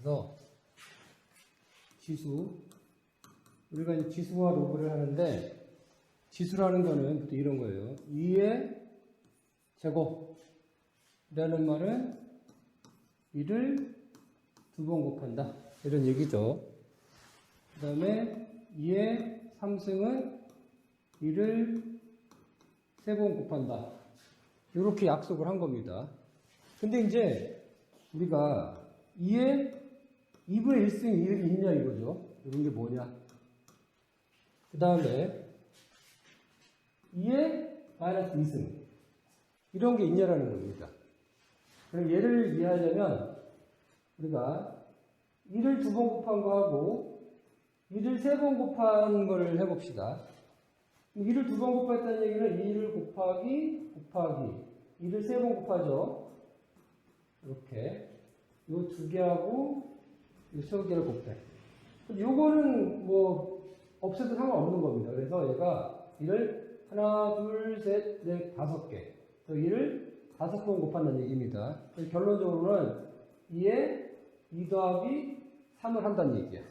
그래서 지수, 우리가 이제 지수와 로그를 하는데, 지수라는 거는 또 이런 거예요. 2의 제곱이라는 말은 2를 2번 곱한다. 이런 얘기죠. 그 다음에 2의 3승은 2를 3번 곱한다. 이렇게 약속을 한 겁니다. 근데 이제 우리가 2의 2분의 1승이 2이 있냐 이거죠. 이런 게 뭐냐. 그 다음에 2의 마이너스 2승. 이런 게 있냐라는 겁니다. 그럼 얘를 이해하려면 우리가 2를 2번 곱한 거하고 2를 3번 곱한 거를 해봅시다. 2를 2번 곱했다는 얘기는 2를 곱하기 2를 3번 곱하죠. 이렇게 요 두 개하고 요 세 개를 곱해. 요거는 뭐 없애도 상관없는 겁니다. 그래서 얘가 2를 하나, 둘, 셋, 넷, 5개. 또 2를 5번 곱한다는 얘기입니다. 결론적으로는 2에 2 더하기 3을 한다는 얘기야.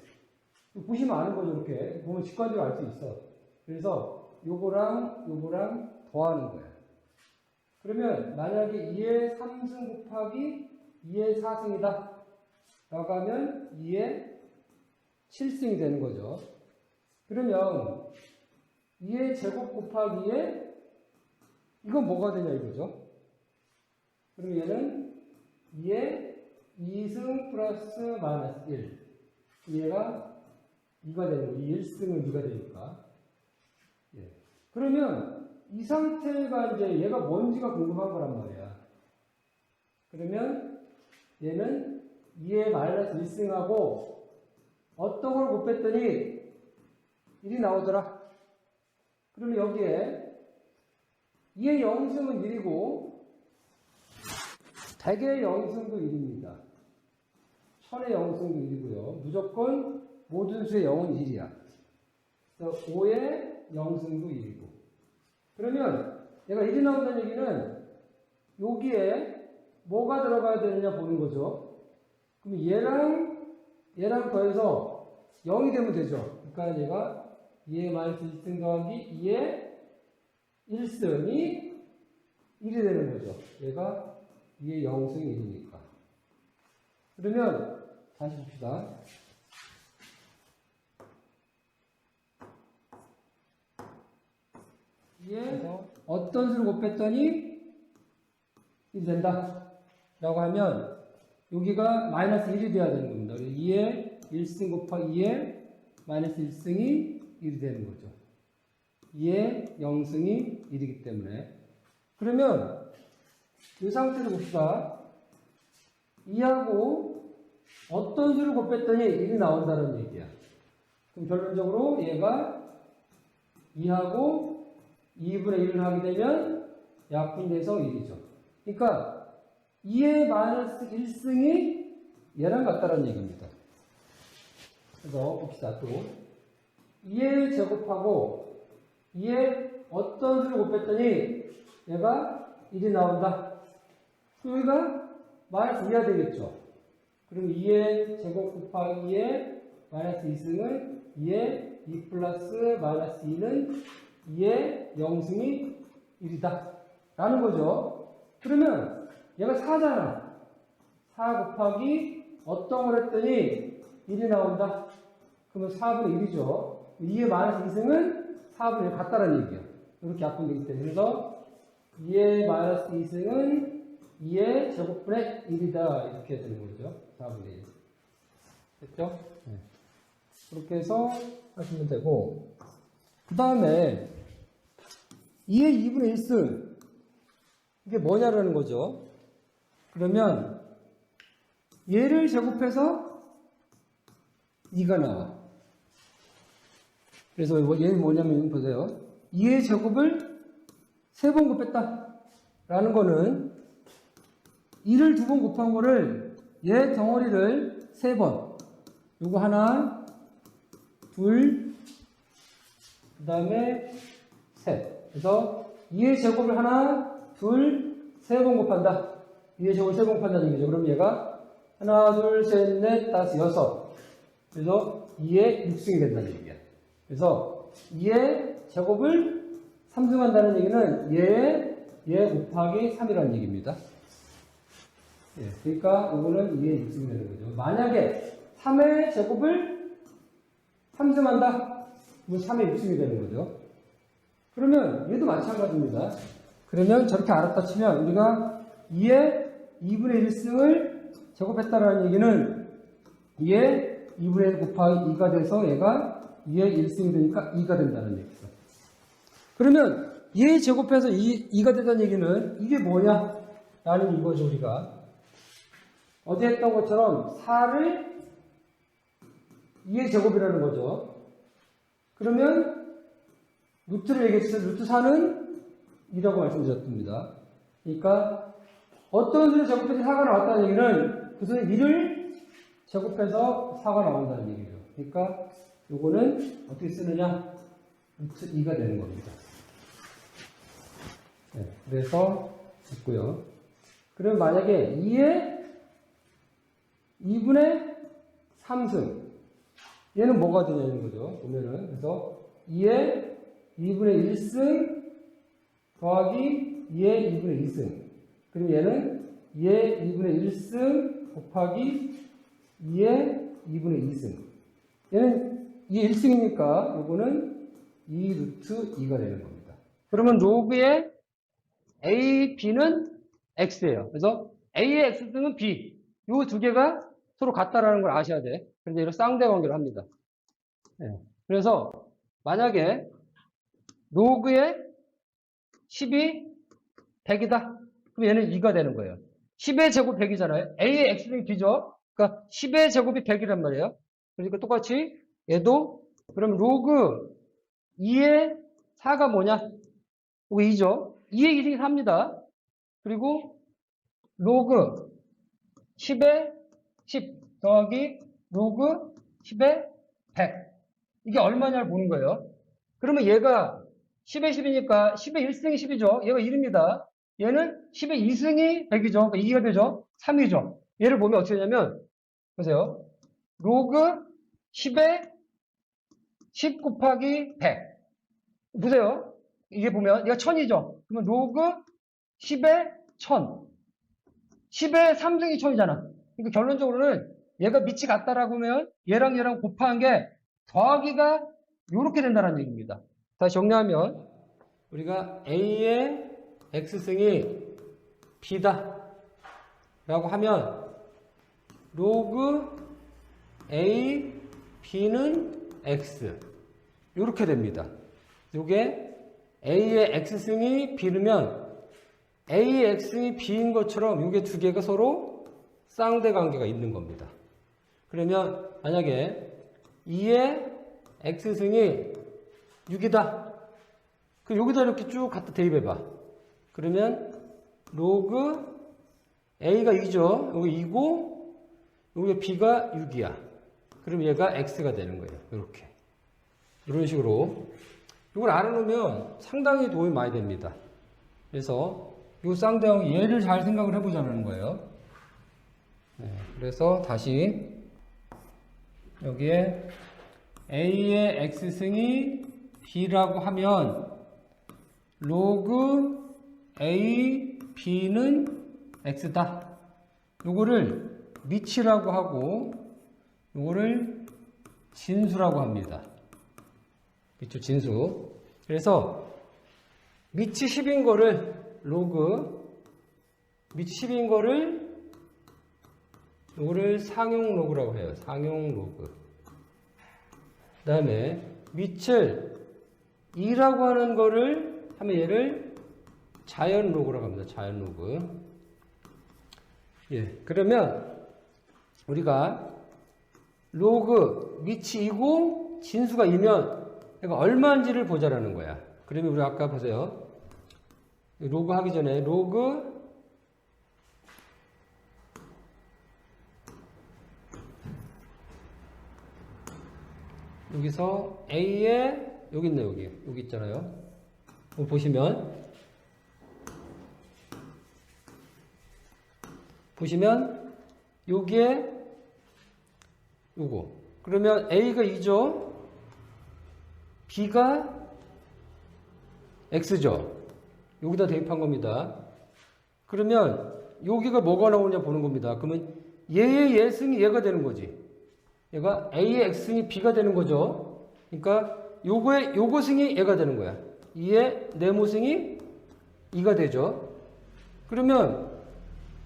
보시면 아는 거죠, 이렇게. 보면 직관적으로 알 수 있어. 그래서 요거랑 더하는 거야. 그러면 만약에 2의 3승 곱하기 2의 4승이다. 라고 하면 2의 7승이 되는 거죠. 그러면 2의 제곱 곱하기에 이건 뭐가 되냐 이거죠. 그럼 얘는 2의 2승 플러스 마이너스 1. 얘가 2가 되는 거예요. 1승은 2가 되니까. 예. 그러면 이 상태가 이제 얘가 뭔지가 궁금한 거란 말이야. 그러면 얘는 2의 마이너스 1승하고 어떤 걸 곱했더니 1이 나오더라. 그러면 여기에 2의 0승은 1이고 100의 0승도 1입니다. 1000의 0승도 1이고요. 무조건 모든 수의 0은 1이야. 그래서 5의 0승도 1이고. 그러면 얘가 1이 나온다는 얘기는 여기에 뭐가 들어가야 되느냐 보는 거죠. 그럼 얘랑 더해서 0이 되면 되죠. 그러니까 얘가 2의 마이너스 1승 더하기 2의 1승이 1이 되는 거죠. 얘가 2의 0승이 1이니까. 그러면 다시 봅시다. 얘 어떤 수를 곱했더니 1이 된다. 라고 하면 여기가 마이너스 1이 돼야 되는 겁니다. 2의 1승 곱하기 2의 마이너스 1승이 1이 되는 거죠. 2의 0승이 1이기 때문에. 그러면 이 상태를 봅시다. 2하고 어떤 수를 곱했더니 1이 나온다는 얘기야. 그럼 결론적으로 얘가 2하고 2분의 1을 하게 되면 약분돼서 1이죠. 그러니까 2의 마이너스 1승이 얘랑 같다는 얘기입니다. 그래서 봅시다. 또 2의 제곱하고 2의 어떤 수를 곱했더니 얘가 1이 나온다. 여기가 마이너스 2가 되겠죠. 그럼 2의 제곱 곱하기 2의 마이너스 2승은 2의 2 플러스 마이너스 2는 2의 0승이 1이다. 라는 거죠. 그러면 얘가 4잖아. 4 곱하기 어떤 걸 했더니 1이 나온다. 그러면 4분의 1이죠. 2의 마이너스 2승은 4분의 1 같다라는 얘기야. 이렇게 약분되기 때문에. 그래서 2의 마이너스 2승은 2의 제곱분의 1이다. 이렇게 되는 거죠. 4분의 1. 됐죠? 네. 그렇게 해서 하시면 되고. 그 다음에 2의 2분의 1승. 이게 뭐냐라는 거죠. 그러면 얘를 제곱해서 2가 나와. 그래서 얘는 뭐냐면 보세요. 2의 제곱을 3번 곱했다. 라는 거는 2를 2번 곱한 거를 얘 덩어리를 3번. 요거 하나, 둘, 그 다음에 셋. 그래서 2의 제곱을 하나, 둘, 3번 곱한다. 2의 제곱을 3번 곱한다는 얘기죠. 그럼 얘가 하나, 둘, 셋, 넷, 다섯, 여섯. 그래서 2의 6승이 된다는 얘기야. 그래서 2의 제곱을 3승한다는 얘기는 얘 곱하기 3이라는 얘기입니다. 예, 그러니까 이거는 2의 6승이 되는 거죠. 만약에 3의 제곱을 3승한다. 그럼 3의 6승이 되는 거죠. 그러면 얘도 마찬가지입니다. 그러면 저렇게 알았다 치면 우리가 2의 2분의 1승을 제곱했다라는 얘기는 2의 2분의 1 곱하기 2가 돼서 얘가 2의 1승이 되니까 2가 된다는 얘기죠. 그러면 2의 제곱해서 2가 된다는 얘기는 이게 뭐냐? 라는 이거죠, 우리가. 어제 했던 것처럼 4를 2의 제곱이라는 거죠. 그러면 루트를 얘기했을 때 루트 4는 2라고 말씀드렸습니다. 그러니까 어떤 수를 제곱해서 4가 나왔다는 얘기는 그 수의 1을 제곱해서 4가 나온다는 얘기죠. 그러니까 요거는 어떻게 쓰느냐? 루트 2가 되는 겁니다. 네, 그래서 있고요. 그럼 만약에 2분의 3승 얘는 뭐가 되냐는 거죠. 보면은 그래서 2의 2분의 1승 더하기 2의 2분의 2승. 그럼 얘는 2의 2분의 1승 곱하기 2의 2분의 2승. 얘는 2의 1승이니까 요거는 2 루트 2가 되는 겁니다. 그러면 로그의 A, B는 X예요. 그래서 A의 X승은 B. 요 두 개가 서로 같다라는 걸 아셔야 돼. 그래서 이런 쌍대관계를 합니다. 네. 그래서 만약에 로그의 10이 100이다. 그럼 얘는 2가 되는 거예요. 10의 제곱 100이잖아요. A의 X승이 B죠. 그러니까 10의 제곱이 100이란 말이에요. 그러니까 똑같이 얘도 그럼 로그 2의 4가 뭐냐? 로그 2죠. 2의 2승이 4입니다. 그리고 로그 10의 10 더하기 로그 10의 100. 이게 얼마냐를 보는 거예요. 그러면 얘가 10의 10이니까 10의 1승이 10이죠. 얘가 1입니다. 얘는 10의 2승이 100이죠. 그러니까 2가 되죠. 3이죠. 얘를 보면 어떻게 되냐면 보세요. 로그 10의 10 곱하기 100. 보세요. 이게 보면 얘가 1000이죠. 그러면 로그 10의 1000. 10의 3승이 1000이잖아. 그러니까 결론적으로는 얘가 밑이 같다라고 하면 얘랑 곱한 게 더하기가 이렇게 된다는 얘기입니다. 다시 정리하면 우리가 A의 X승이 B다 라고 하면 로그 A, B는 X 이렇게 됩니다. 이게 A의 X승이 B면 A의 X승이 B인 것처럼 이게 두 개가 서로 쌍대관계가 있는 겁니다. 그러면 만약에 2의 X승이 6이다. 그럼 여기다 이렇게 쭉 갖다 대입해봐. 그러면 로그 A가 2죠. 여기 2고 여기 B가 6이야. 그럼 얘가 X가 되는 거예요. 이렇게. 이런 식으로 이걸 알아놓으면 상당히 도움이 많이 됩니다. 그래서 이 쌍대형 얘를 잘 생각을 해보자는 거예요. 네, 그래서 다시 여기에 A의 X승이 B라고 하면 로그 A, B는 X다. 요거를 밑이라고 하고 요거를 진수라고 합니다. 밑줄 진수. 그래서 밑이 10인 거를 로그 밑이 10인 거를 요거를 상용 로그라고 해요. 상용 로그. 그 다음에 밑을 2라고 하는 거를 하면 얘를 자연 로그라고 합니다. 자연 로그. 예. 그러면 우리가 로그 밑이 2고 진수가 2면 얘가 얼마인지를 보자라는 거야. 그러면 우리 아까 보세요. 로그 하기 전에 로그 여기서 A에 여기 있네. 여기 있잖아요. 보시면 여기에 요거. 그러면 A가 2죠. B가 X죠. 여기다 대입한 겁니다. 그러면 여기가 뭐가 나오냐 보는 겁니다. 그러면 얘의 예승이 얘가 되는 거지. 얘가 A의 X승이 B가 되는 거죠. 그러니까 요거 승이 얘가 되는 거야. 2의 네모승이 2가 되죠. 그러면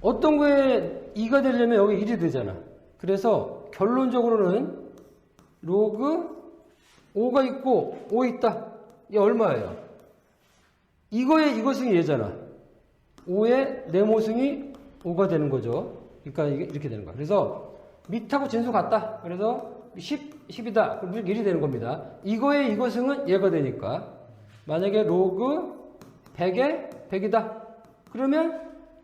어떤 거에 2가 되려면 여기 1이 되잖아. 그래서 결론적으로는 로그 5가 있고 5 있다. 이게 얼마예요? 이거의 이것승이 얘잖아. 5의 네모승이 5가 되는 거죠. 그러니까 이게 이렇게 되는 거야. 그래서 밑하고 진수 같다. 그래서 10이다. 그럼 1이 되는 겁니다. 이거의 이것승은 얘가 되니까. 만약에 로그 100에 100이다. 그러면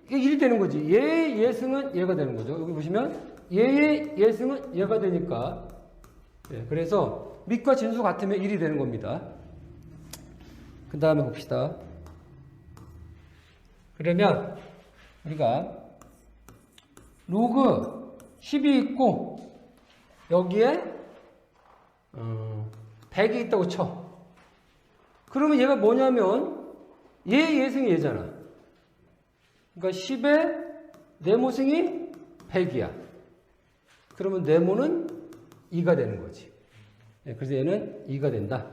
이게 1이 되는 거지. 얘의 예승은 얘가 되는 거죠. 여기 보시면 얘의 예승은 얘가 되니까. 네, 그래서 밑과 진수 같으면 1이 되는 겁니다. 그 다음에 봅시다. 그러면 우리가 로그 10이 있고 여기에 100이 있다고 쳐. 그러면 얘가 뭐냐면 얘의 예승이 얘잖아. 그러니까 10의 네모승이 100이야. 그러면 네모는 2가 되는 거지. 네, 그래서 얘는 2가 된다.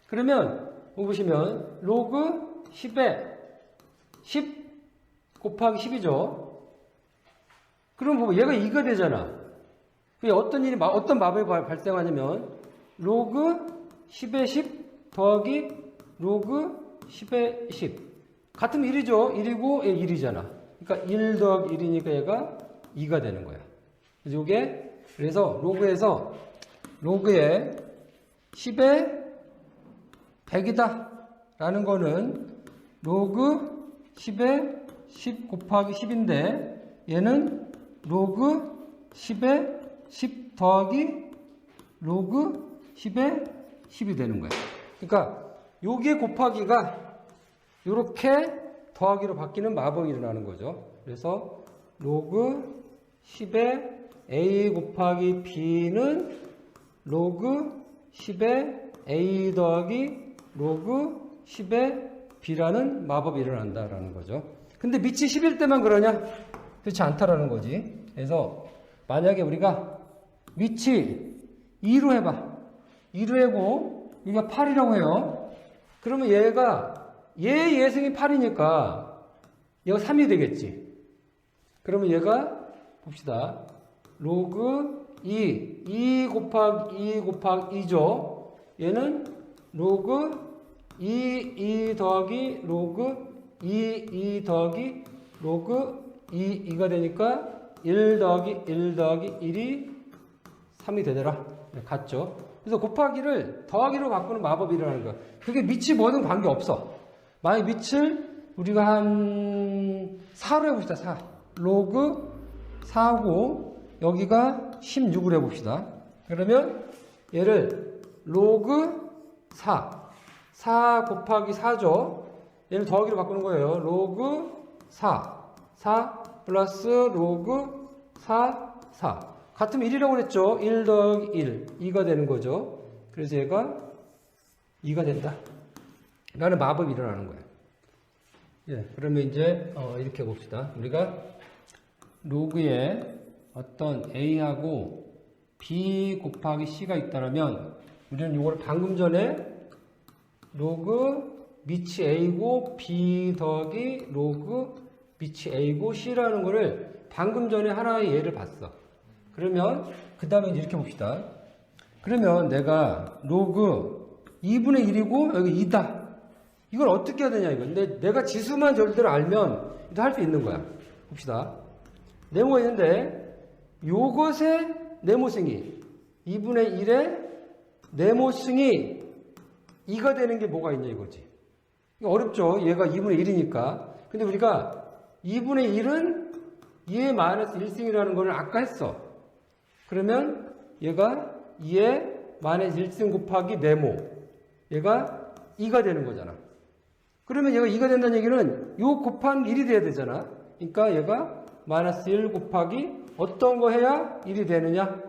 그러면 보시면 로그 10에 10 곱하기 10이죠. 그럼 뭐 얘가 2가 되잖아. 그게 어떤 마법이 발생하냐면 로그 10에 10 더하기 로그 10에 10 같으면 1이죠. 1이고 얘 1이잖아. 그러니까 1 더하기 1이니까 얘가 2가 되는 거야. 그래서 이게 그래서 로그에 10에 100이다 라는 거는 로그 10에 10 곱하기 10인데 얘는 로그 10에 10 더하기 로그 10에 10이 되는 거야. 그러니까 여기에 곱하기가 이렇게 더하기로 바뀌는 마법이 일어나는 거죠. 그래서 로그 10에 a 곱하기 b는 로그 10에 a 더하기 로그 10에 b라는 마법이 일어난다라는 거죠. 근데 밑이 10일 때만 그러냐? 그렇지 않다라는 거지. 그래서 만약에 우리가 밑이 2로 해봐. 2로 하고 여기가 8이라고 해요. 그러면 얘의 예승이 8이니까 얘가 3이 되겠지. 그러면 얘가 봅시다. 로그 2 곱하기 2죠. 얘는 로그 2 더하기 로그 2 더하기 로그 2가 되니까 1 더하기 1 더하기 1이 3이 되더라. 같죠? 그래서 곱하기를 더하기로 바꾸는 마법이 일어나는 거야. 그게 밑이 뭐든 관계없어. 만약 밑을 우리가 한 4로 해봅시다. 4. 로그 4고 여기가 16을 해봅시다. 그러면 얘를 로그 4 곱하기 4죠. 얘를 더하기로 바꾸는 거예요. 로그 4 플러스 로그 4 같으면 1이라고 그랬죠. 1 더하기 1 2가 되는 거죠. 그래서 얘가 2가 된다 라는 마법이 일어나는 거예요. 예, 그러면 이제 이렇게 봅시다. 우리가 로그에 어떤 a하고 b 곱하기 c가 있다면 우리는 이걸 방금 전에 로그 밑이 a고 b 더하기 로그 밑이 a고 c라는 거를 방금 전에 하나의 예를 봤어. 그러면 그 다음에 이렇게 봅시다. 그러면 내가 로그 2분의 1이고 여기 2다. 이걸 어떻게 해야 되냐 이거. 근데 내가 지수만 절대로 알면 이거 할 수 있는 거야. 봅시다. 네모가 있는데 요것의 네모승이 2분의 1의 네모승이 2가 되는 게 뭐가 있냐 이거지. 이거 어렵죠. 얘가 2분의 1이니까. 근데 우리가 2분의 1은 2의 마이너스 1승이라는 걸 아까 했어. 그러면 얘가 2의 마이너스 1승 곱하기 네모. 얘가 2가 되는 거잖아. 그러면 얘가 2가 된다는 얘기는 요 곱한 1이 돼야 되잖아. 그러니까 얘가 마이너스 1 곱하기 어떤 거 해야 1이 되느냐?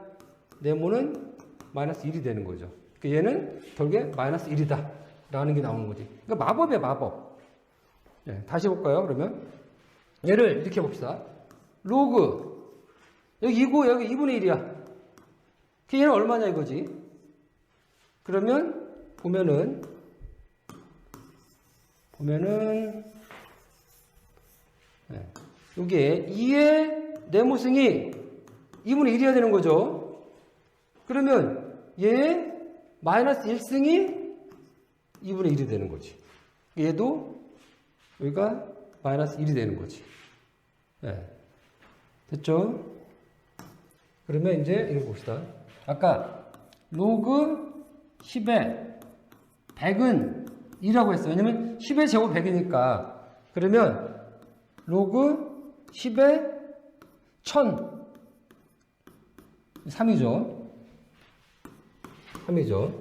네모는 마이너스 1이 되는 거죠. 얘는 결국에 마이너스 1이다 라는 게 나오는 거지. 그러니까 마법이야, 마법. 네, 다시 볼까요? 그러면 얘를 이렇게 봅시다. 로그 여기 2고 여기 2분의 1이야. 얘는 얼마냐 이거지. 그러면 보면은 네, 여기에 2의 네모승이 2분의 1이어야 되는 거죠. 그러면 얘 마이너스 1승이 2분의 1이 되는 거지. 얘도 여기가 마이너스 1이 되는 거지. 네. 됐죠? 그러면 이제 이렇게 봅시다. 아까 로그 10에 100은 2라고 했어요. 왜냐면 10의 제곱 100이니까. 그러면 로그 10에 1000 3이죠. 3이죠.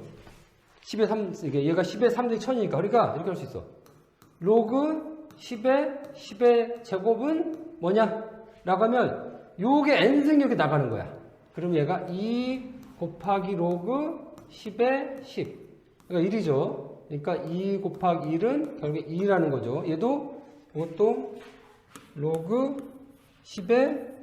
10의 3, 이게 얘가 10의 3이 1000이니까. 그러니까 이렇게 할 수 있어. 로그 10의 제곱은 뭐냐? 라고 하면 요게 n승이 이렇게 나가는 거야. 그럼 얘가 2 곱하기 로그 10의 10. 그러니까 1이죠. 그러니까 2 곱하기 1은 결국에 2라는 거죠. 얘도 이것도 로그 10의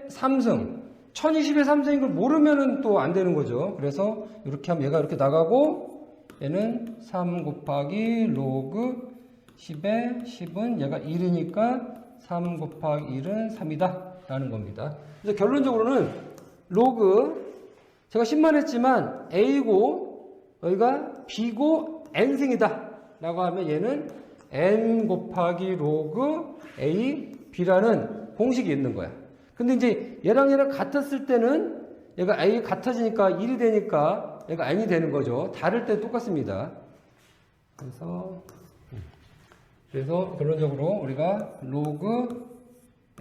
3승. 1020의 3승인 걸 모르면은 또 안 되는 거죠. 그래서 이렇게 하면 얘가 이렇게 나가고 얘는 3 곱하기 로그 10의 10은 얘가 1이니까 3 곱하기 1은 3이다 라는 겁니다. 그래서 결론적으로는 로그 제가 10만 했지만 A고 여기가 B고 N승이다 라고 하면 얘는 N 곱하기 로그 A B라는 공식이 있는 거야. 근데 이제 얘랑 같았을 때는 얘가 A 같아지니까 1이 되니까 얘가 N이 되는 거죠. 다를 때 똑같습니다. 그래서 결론적으로 우리가 로그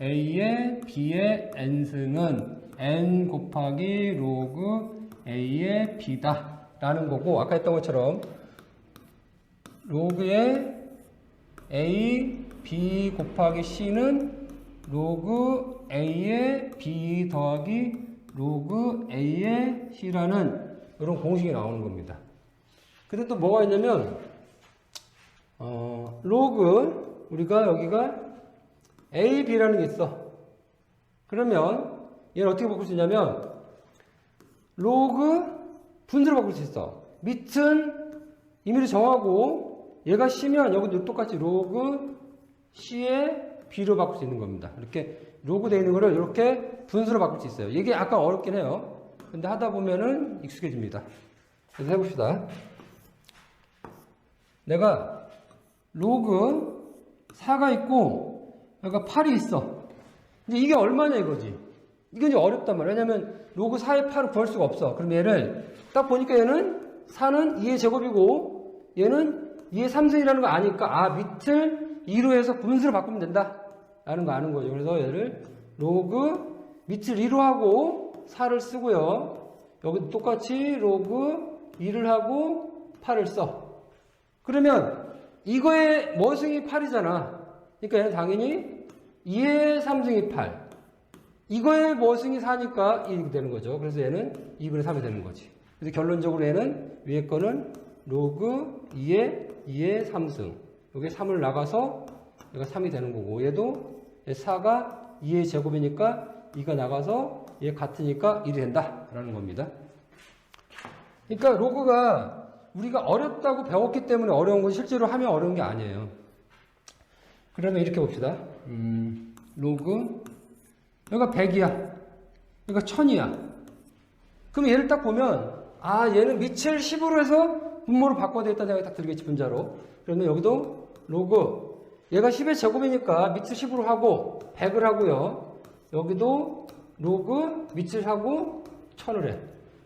A의 B의 N승은 N 곱하기 로그 A의 B다 라는 거고, 아까 했던 것처럼 로그의 A, B 곱하기 C는 로그 A의 B 더하기 로그 A의 C라는 이런 공식이 나오는 겁니다. 근데 또 뭐가 있냐면 로그 우리가 여기가 A, B라는 게 있어. 그러면 얘는 어떻게 바꿀 수 있냐면 로그 분수로 바꿀 수 있어. 밑은 임의로 정하고 얘가 C면 여기도 똑같이 로그 C의 B로 바꿀 수 있는 겁니다. 이렇게 로그 되어 있는 거를 이렇게 분수로 바꿀 수 있어요. 이게 약간 어렵긴 해요. 근데 하다 보면은 익숙해집니다. 그래서 해봅시다. 내가 로그 4가 있고 여기가 8이 있어. 근데 이게 얼마냐 이거지. 이건 이제 어렵단 말이야. 왜냐면 로그 4의 8을 구할 수가 없어. 그럼 얘를 딱 보니까 얘는 4는 2의 제곱이고 얘는 2의 3승이라는 거 아니까 밑을 2로 해서 분수로 바꾸면 된다 라는 거 아는 거죠. 그래서 얘를 로그 밑을 2로 하고 4를 쓰고요. 여기도 똑같이 로그 2를 하고 8을 써. 그러면 이거의 뭐승이 8이잖아. 그러니까 얘는 당연히 2의 3승이 8. 이거의 뭐승이 4니까 1이 되는 거죠. 그래서 얘는 2분의 3이 되는 거지. 그래서 결론적으로 얘는 위에 거는 로그 2의 3승. 여기에 3을 나가서 얘가 3이 되는 거고, 얘도 4가 2의 제곱이니까 2가 나가서 얘 같으니까 1이 된다 라는 겁니다. 그러니까 로그가 우리가 어렵다고 배웠기 때문에 어려운 건 실제로 하면 어려운 게 아니에요. 그러면 이렇게 봅시다. 로그 여기가 100이야. 여기가 1000이야. 그럼 얘를 딱 보면 얘는 밑을 10으로 해서 분모로 바꿔야 되겠다는 생각이 딱 들겠지, 분자로. 그러면 여기도 로그 얘가 10의 제곱이니까 밑을 10으로 하고 100을 하고요. 여기도 로그 밑을 하고 1000을 해.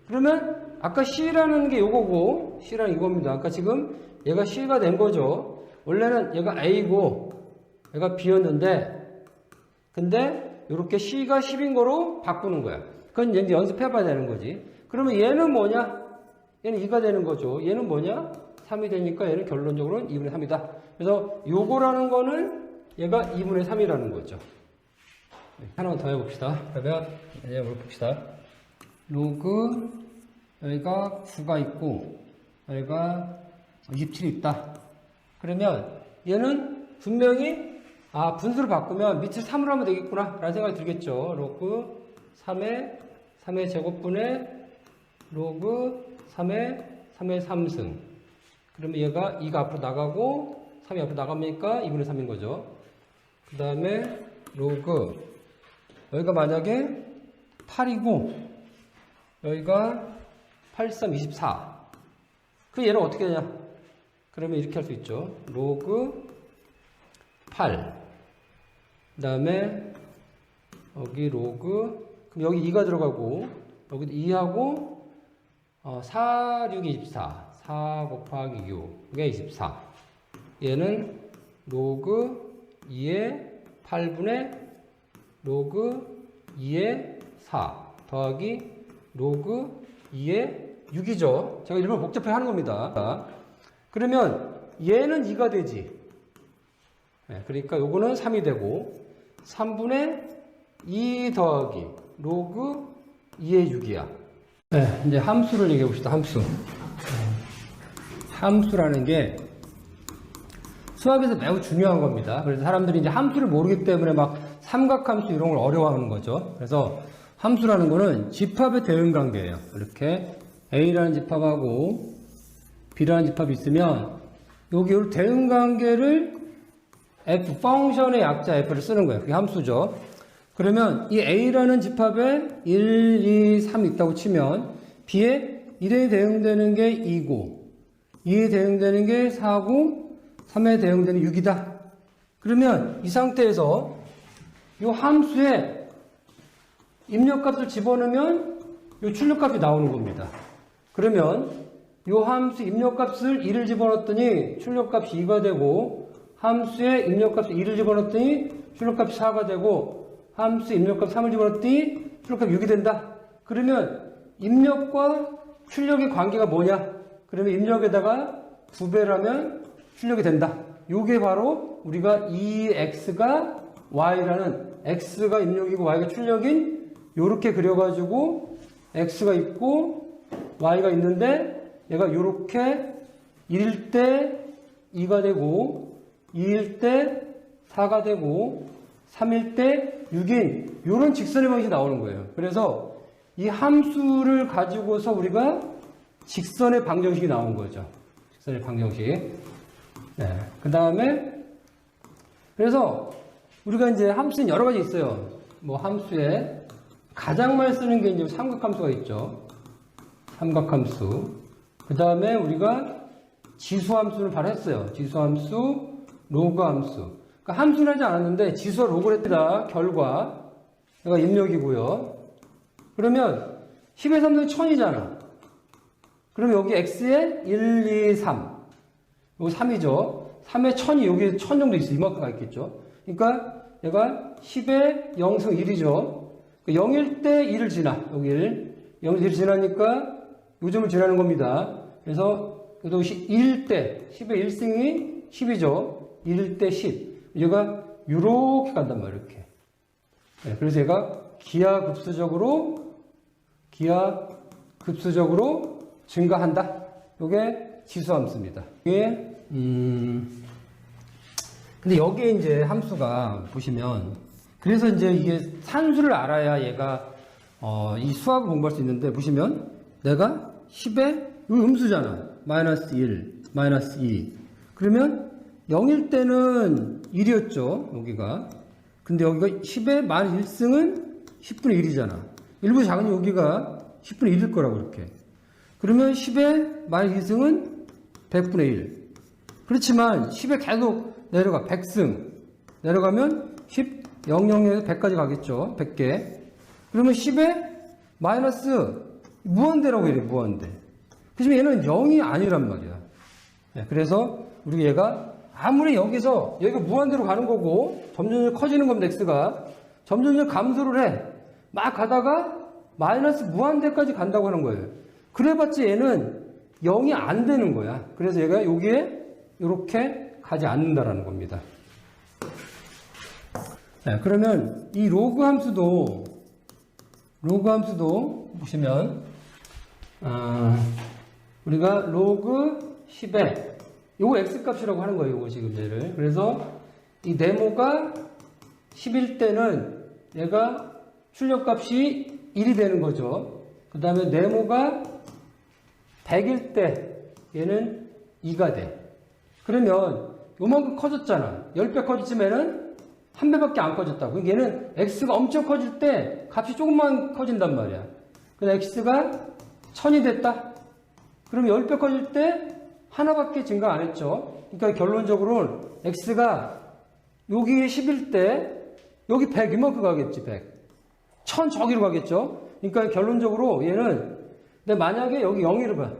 그러면 아까 C라는 게 요거고 C라는 이겁니다. 아까 지금 얘가 C가 된 거죠. 원래는 얘가 A고 얘가 B였는데 근데 이렇게 C가 10인 거로 바꾸는 거야. 그건 이제 연습해 봐야 되는 거지. 그러면 얘는 뭐냐? 얘는 2가 되는 거죠. 얘는 뭐냐? 3이 되니까 얘는 결론적으로는 2분의 3이다. 그래서 요거라는 거는 얘가 2분의 3이라는 거죠. 하나만 더 해봅시다. 그러면 이제 우리 봅시다. 로그 여기가 9가 있고 여기가 27이 있다. 그러면 얘는 분명히 분수를 바꾸면 밑을 3으로 하면 되겠구나 라는 생각이 들겠죠. 로그 3의 제곱분의 로그 3의 3승. 그러면 얘가 2가 앞으로 나가고 3이 앞으로 나가니까 2분의 3인 거죠. 그 다음에 로그 여기가 만약에 8이고 여기가 8, 3, 24. 그 얘는 어떻게 되냐? 그러면 이렇게 할 수 있죠. 로그 8. 그 다음에 여기 로그 그럼 여기 2가 들어가고 여기 2하고 4, 6, 24. 4 곱하기 6. 그게 24. 얘는 로그 2의 8분의 로그 2의 4 더하기 로그 2의 6이죠. 제가 일부러 복잡하게 하는 겁니다. 그러면 얘는 2가 되지. 네, 그러니까 요거는 3이 되고 3분의 2 더하기 로그 2의 6이야. 네, 이제 함수를 얘기해 봅시다. 함수. 함수라는 게 수학에서 매우 중요한 겁니다. 그래서 사람들이 이제 함수를 모르기 때문에 막 삼각함수 이런 걸 어려워하는 거죠. 그래서 함수라는 거는 집합의 대응 관계예요. 이렇게 A라는 집합하고 B라는 집합이 있으면 여기 대응 관계를 F, 펑션의 약자 F를 쓰는 거예요. 그게 함수죠. 그러면 이 A라는 집합에 1, 2, 3 있다고 치면 B에 1에 대응되는 게 2고 2에 대응되는 게 4고 3에 대응되는 6이다. 그러면 이 상태에서 이 함수에 입력값을 집어넣으면 이 출력값이 나오는 겁니다. 그러면 이 함수 입력값을 2를 집어넣었더니 출력값이 2가 되고 함수에 입력값을 2를 집어넣었더니 출력값이 4가 되고 함수 입력값 3을 집어넣었더니 출력값이 6이 된다. 그러면 입력과 출력의 관계가 뭐냐? 그러면 입력에다가 2배라면 출력이 된다. 요게 바로 우리가 2x가 y라는 x가 입력이고 y가 출력인 요렇게 그려가지고 x가 있고 y가 있는데 얘가 요렇게 1일 때 2가 되고 2일 때 4가 되고 3일 때 6인 요런 직선의 방식이 나오는 거예요. 그래서 이 함수를 가지고서 우리가 직선의 방정식이 나온 거죠. 직선의 방정식. 네. 그 다음에, 그래서 우리가 이제 함수는 여러 가지 있어요. 뭐 함수에 가장 많이 쓰는 게 이제 삼각함수가 있죠. 삼각함수. 그 다음에 우리가 지수함수를 바로 했어요. 지수함수, 로그함수. 그러니까 함수는 하지 않았는데 지수와 로그를 했다. 결과. 얘가 입력이고요. 그러면 10의 3승이 1000이잖아. 그럼 여기 x에 1, 2, 3. 요거 3이죠. 3에 1000이 여기 1000 정도 있어. 이만큼 가 있겠죠. 그러니까 얘가 10에 0승 1이죠. 0일 때 1을 지나. 여기 1. 0일 1을 지나니까 요점을 지나는 겁니다. 그래서 여기 1일 때 10의 1승이 10이죠. 1일 때 10. 얘가 요렇게 간단 말이에요. 이렇게. 네, 그래서 얘가 기하급수적으로 증가한다. 요게 지수함수입니다. 이게 근데 여기에 이제 함수가 보시면 그래서 이제 이게 산수를 알아야 얘가 이 수학을 공부할 수 있는데 보시면 내가 10에 여기 음수잖아. 마이너스 1, 마이너스 2. 그러면 0일 때는 1이었죠. 여기가. 근데 여기가 10에 마이너스 1승은 10분의 1이잖아. 일부 작은 여기가 10분의 1일 거라고 이렇게. 그러면 10에 마이너스 2승은 100분의 1. 그렇지만 10에 계속 내려가 100승. 내려가면 10, 00에서 100까지 가겠죠. 100개. 그러면 10에 마이너스 무한대라고 이래 무한대. 그렇지만 얘는 0이 아니란 말이야. 네, 그래서 우리 얘가 아무리 여기가 무한대로 가는 거고 점점 커지는 겁니다. x가. 점점 감소를 해. 막 가다가 마이너스 무한대까지 간다고 하는 거예요. 그래봤자 얘는 0이 안 되는 거야. 그래서 얘가 여기에 이렇게 가지 않는다라는 겁니다. 네, 그러면 이 로그 함수도 보시면 우리가 로그 10에 요거 x값이라고 하는 거예요. 요거 지금 얘를. 그래서 이 네모가 10일 때는 얘가 출력값이 1이 되는 거죠. 그 다음에 네모가 100일 때 얘는 2가 돼. 그러면 요만큼 커졌잖아. 10배 커졌으면은 한 배밖에 안 커졌다고. 얘는 x가 엄청 커질 때 값이 조금만 커진단 말이야. 그래서 x가 1000이 됐다. 그럼 10배 커질 때 하나밖에 증가 안 했죠. 그러니까 결론적으로는 x가 여기 10일 때 여기 100 이만큼 가겠지. 100. 1000 저기로 가겠죠. 그러니까 결론적으로 얘는 근데 만약에 여기 0이를 봐.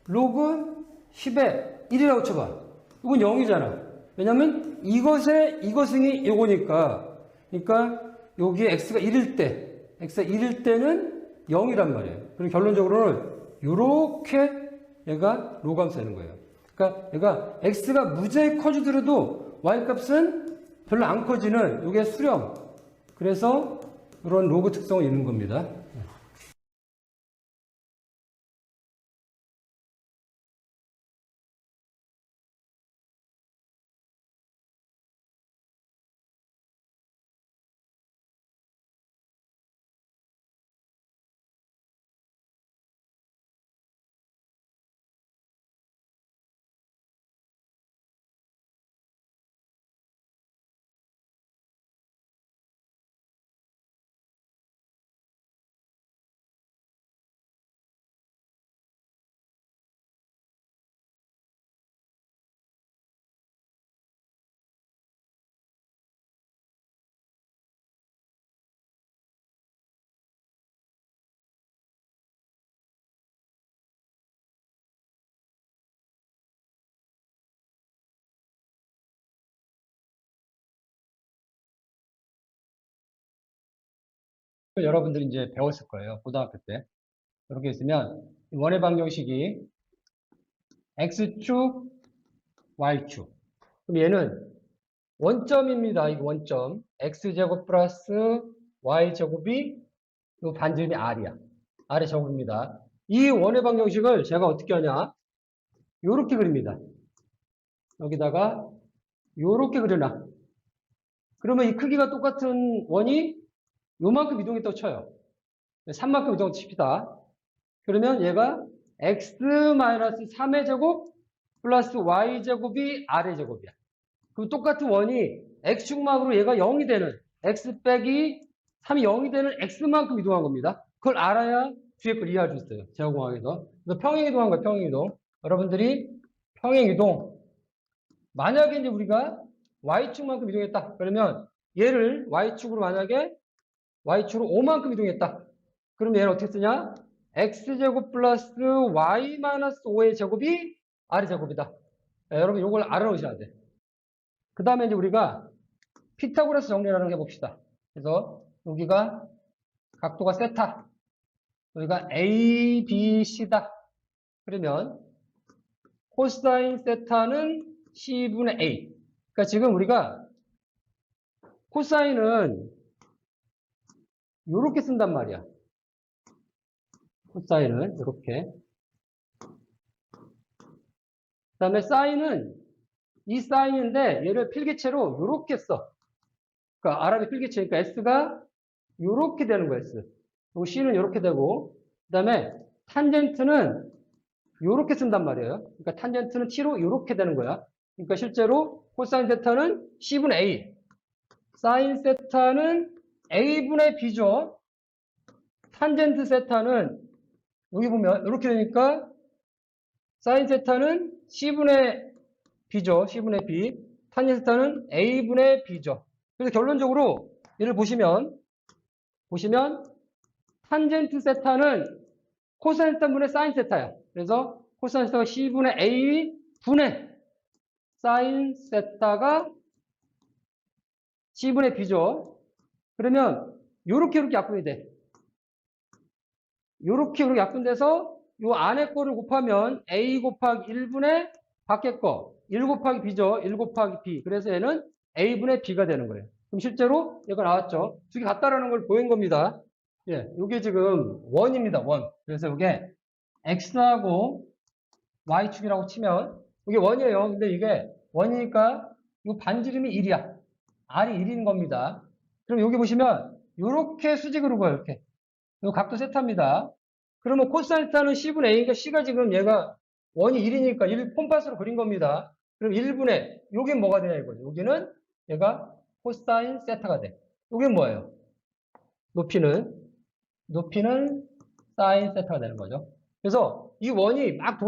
로그 10에 1이라고 쳐봐. 이건 0이잖아. 왜냐면 이것이 요거니까. 그러니까 여기에 x가 1일 때는 0이란 말이에요. 그럼 결론적으로는 요렇게 얘가 로그함수 되는 거예요. 그러니까 얘가 x가 무지하게 커지더라도 y값은 별로 안 커지는 요게 수렴. 그래서 이런 로그 특성을 이루는 겁니다. 여러분들이 이제 배웠을 거예요. 고등학교 때. 이렇게 있으면 원의 방정식이 x축, y축. 그럼 얘는 원점입니다. 이거 원점. x제곱 플러스 y제곱이 이 반지름이 r이야. r의 제곱입니다. 이 원의 방정식을 제가 어떻게 하냐? 요렇게 그립니다. 여기다가 요렇게 그려놔. 그러면 이 크기가 똑같은 원이 요만큼 이동했다고 쳐요. 3만큼 이동 칩시다. 그러면 얘가 x-3의 제곱 플러스 y제곱이 r의 제곱이야. 그럼 똑같은 원이 x축막으로 얘가 0이 되는 x 빼기 3이 0이 되는 x만큼 이동한 겁니다. 그걸 알아야 뒤에 걸 이해할 수 있어요. 제곱공학에서. 그래서 평행이동한 거예요. 평행이동. 여러분들이 평행이동. 만약에 이제 우리가 y축만큼 이동했다. 그러면 얘를 y축으로 만약에 y축으로 5만큼 이동했다. 그럼 얘는 어떻게 쓰냐? x제곱 플러스 y 마이너스 5의 제곱이 r의 제곱이다. 네, 여러분 이걸 알아놓으셔야 돼. 그 다음에 이제 우리가 피타고라스 정리라는 거 해봅시다. 그래서 여기가 각도가 세타. 여기가 A, B, C다. 그러면 코사인 세타는 C분의 A. 그러니까 지금 우리가 코사인은 이렇게 쓴단 말이야. 코사인은 이렇게. 그 다음에 사인은 이 사인인데 얘를 필기체로 이렇게 써. 그러니까 아랍의 필기체니까 S가 이렇게 되는 거야. S. 그리고 C는 이렇게 되고 그 다음에 탄젠트는 이렇게 쓴단 말이에요. 그러니까 탄젠트는 T로 이렇게 되는 거야. 그러니까 실제로 코사인 세타는 C분의 A, 사인 세타는 A분의 B죠. 탄젠트 세타는 여기 보면 이렇게 되니까 사인 세타는 C분의 B죠. C분의 B. 탄젠트 세타는 A분의 B죠. 그래서 결론적으로 얘를 보시면 탄젠트 세타는 코사인 세타분의 사인 세타야. 그래서 코사인 세타가 C분의 A 분의 사인 세타가 C분의 B죠. 그러면 요렇게 약분이 돼. 요렇게 약분돼서 요 안에 거를 곱하면 A 곱하기 1분의 밖에 거 1 곱하기 B죠. 1 곱하기 B. 그래서 얘는 A분의 B가 되는 거예요. 그럼 실제로 얘가 나왔죠. 두 개 같다라는 걸 보인 겁니다. 예, 이게 지금 원입니다. 원. 그래서 이게 x하고 y축이라고 치면 이게 원이에요. 근데 이게 원이니까 이 반지름이 1이야. r이 1인 겁니다. 그럼 여기 보시면 이렇게 수직으로 보여요. 이렇게. 이 각도 세타입니다. 그러면 코사인 세타는 C분의 A니까 C가 지금 얘가 원이 1이니까 1 콤파스로 그린 겁니다. 그럼 1분의 요게 뭐가 되냐 이거죠. 여기는 얘가 코사인 세타가 돼. 요게 뭐예요? 높이는 사인 세타가 되는 거죠. 그래서 이 원이 막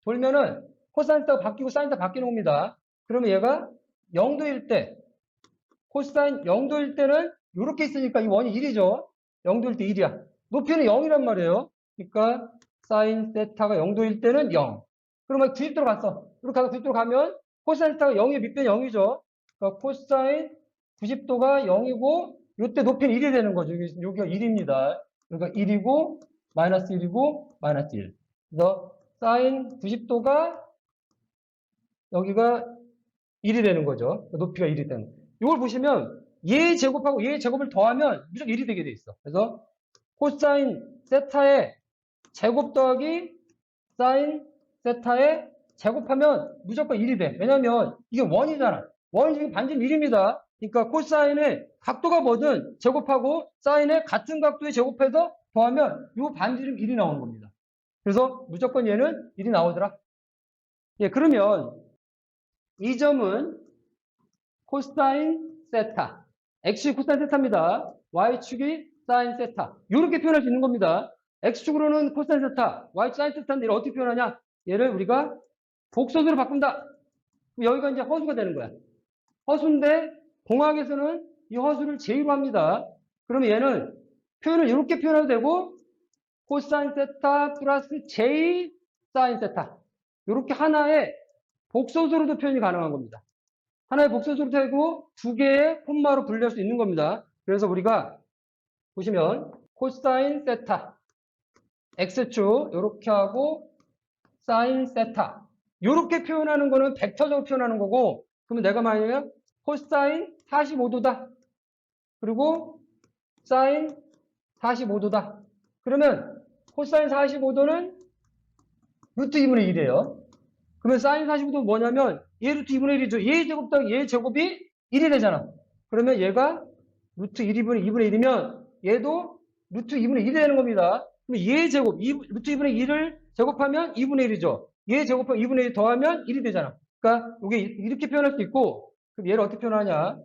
돌면은 코사인 세타가 바뀌고 사인 세타가 바뀌는 겁니다. 그러면 얘가 0도일 때 코사인 0도일 때는 이렇게 있으니까 이 원이 1이죠. 0도일 때 1이야. 높이는 0이란 말이에요. 그러니까 사인 세타가 0도일 때는 0. 그러면 90도로 갔어. 이렇게 가서 90도로 가면 코사인 세타가 0의 밑변이 0이죠. 그러니까 코사인 90도가 0이고 이때 높이는 1이 되는 거죠. 여기가 1입니다. 그러니까 1이고 마이너스 1이고 마이너스 1. 그래서 사인 90도가 여기가 1이 되는 거죠. 높이가 1이 되는 거죠. 이걸 보시면 얘 제곱하고 얘 제곱을 더하면 무조건 1이 되게 돼 있어. 그래서 코사인 세타의 제곱 더하기 사인 세타의 제곱하면 무조건 1이 돼. 왜냐면 이게 원이잖아. 원이 지금 반지름 1입니다. 그러니까 코사인의 각도가 뭐든 제곱하고 사인의 같은 각도에 제곱해서 더하면 이 반지름 1이 나오는 겁니다. 그래서 무조건 얘는 1이 나오더라. 예, 그러면 이 점은 코사인 세타. x축이 코사인 세타입니다. y축이 사인 세타. 이렇게 표현할 수 있는 겁니다. x축으로는 코사인 세타, y축 사인 세타인데 이걸 어떻게 표현하냐? 얘를 우리가 복소수로 바꾼다. 그럼 여기가 이제 허수가 되는 거야. 허수인데 공학에서는 이 허수를 제로 합니다. 그러면 얘는 표현을 이렇게 표현해도 되고 코사인 세타 플러스 j 사인 세타. 이렇게 하나의 복소수로도 표현이 가능한 겁니다. 하나의 복소수로 되고 두 개의 콤마로 분리할 수 있는 겁니다. 그래서 우리가 보시면 코사인 세타 x축 이렇게 하고 사인 세타 이렇게 표현하는 거는 벡터적으로 표현하는 거고 그러면 내가 만약에 코사인 45도다. 그리고 사인 45도다. 그러면 코사인 45도는 루트 2분의 1이에요. 그러면 사인 45도는 뭐냐면 얘 루트 2분의 1이죠. 얘 제곱 더하기 얘 제곱이 1이 되잖아. 그러면 얘가 루트 2분의 1이면 얘도 루트 2분의 1이 되는 겁니다. 그럼 얘 제곱, 루트 2분의 1을 제곱하면 2분의 1이죠. 얘 제곱하면 2분의 1 더하면 1이 되잖아. 그러니까 이게 이렇게 표현할 수 있고 그럼 얘를 어떻게 표현하냐.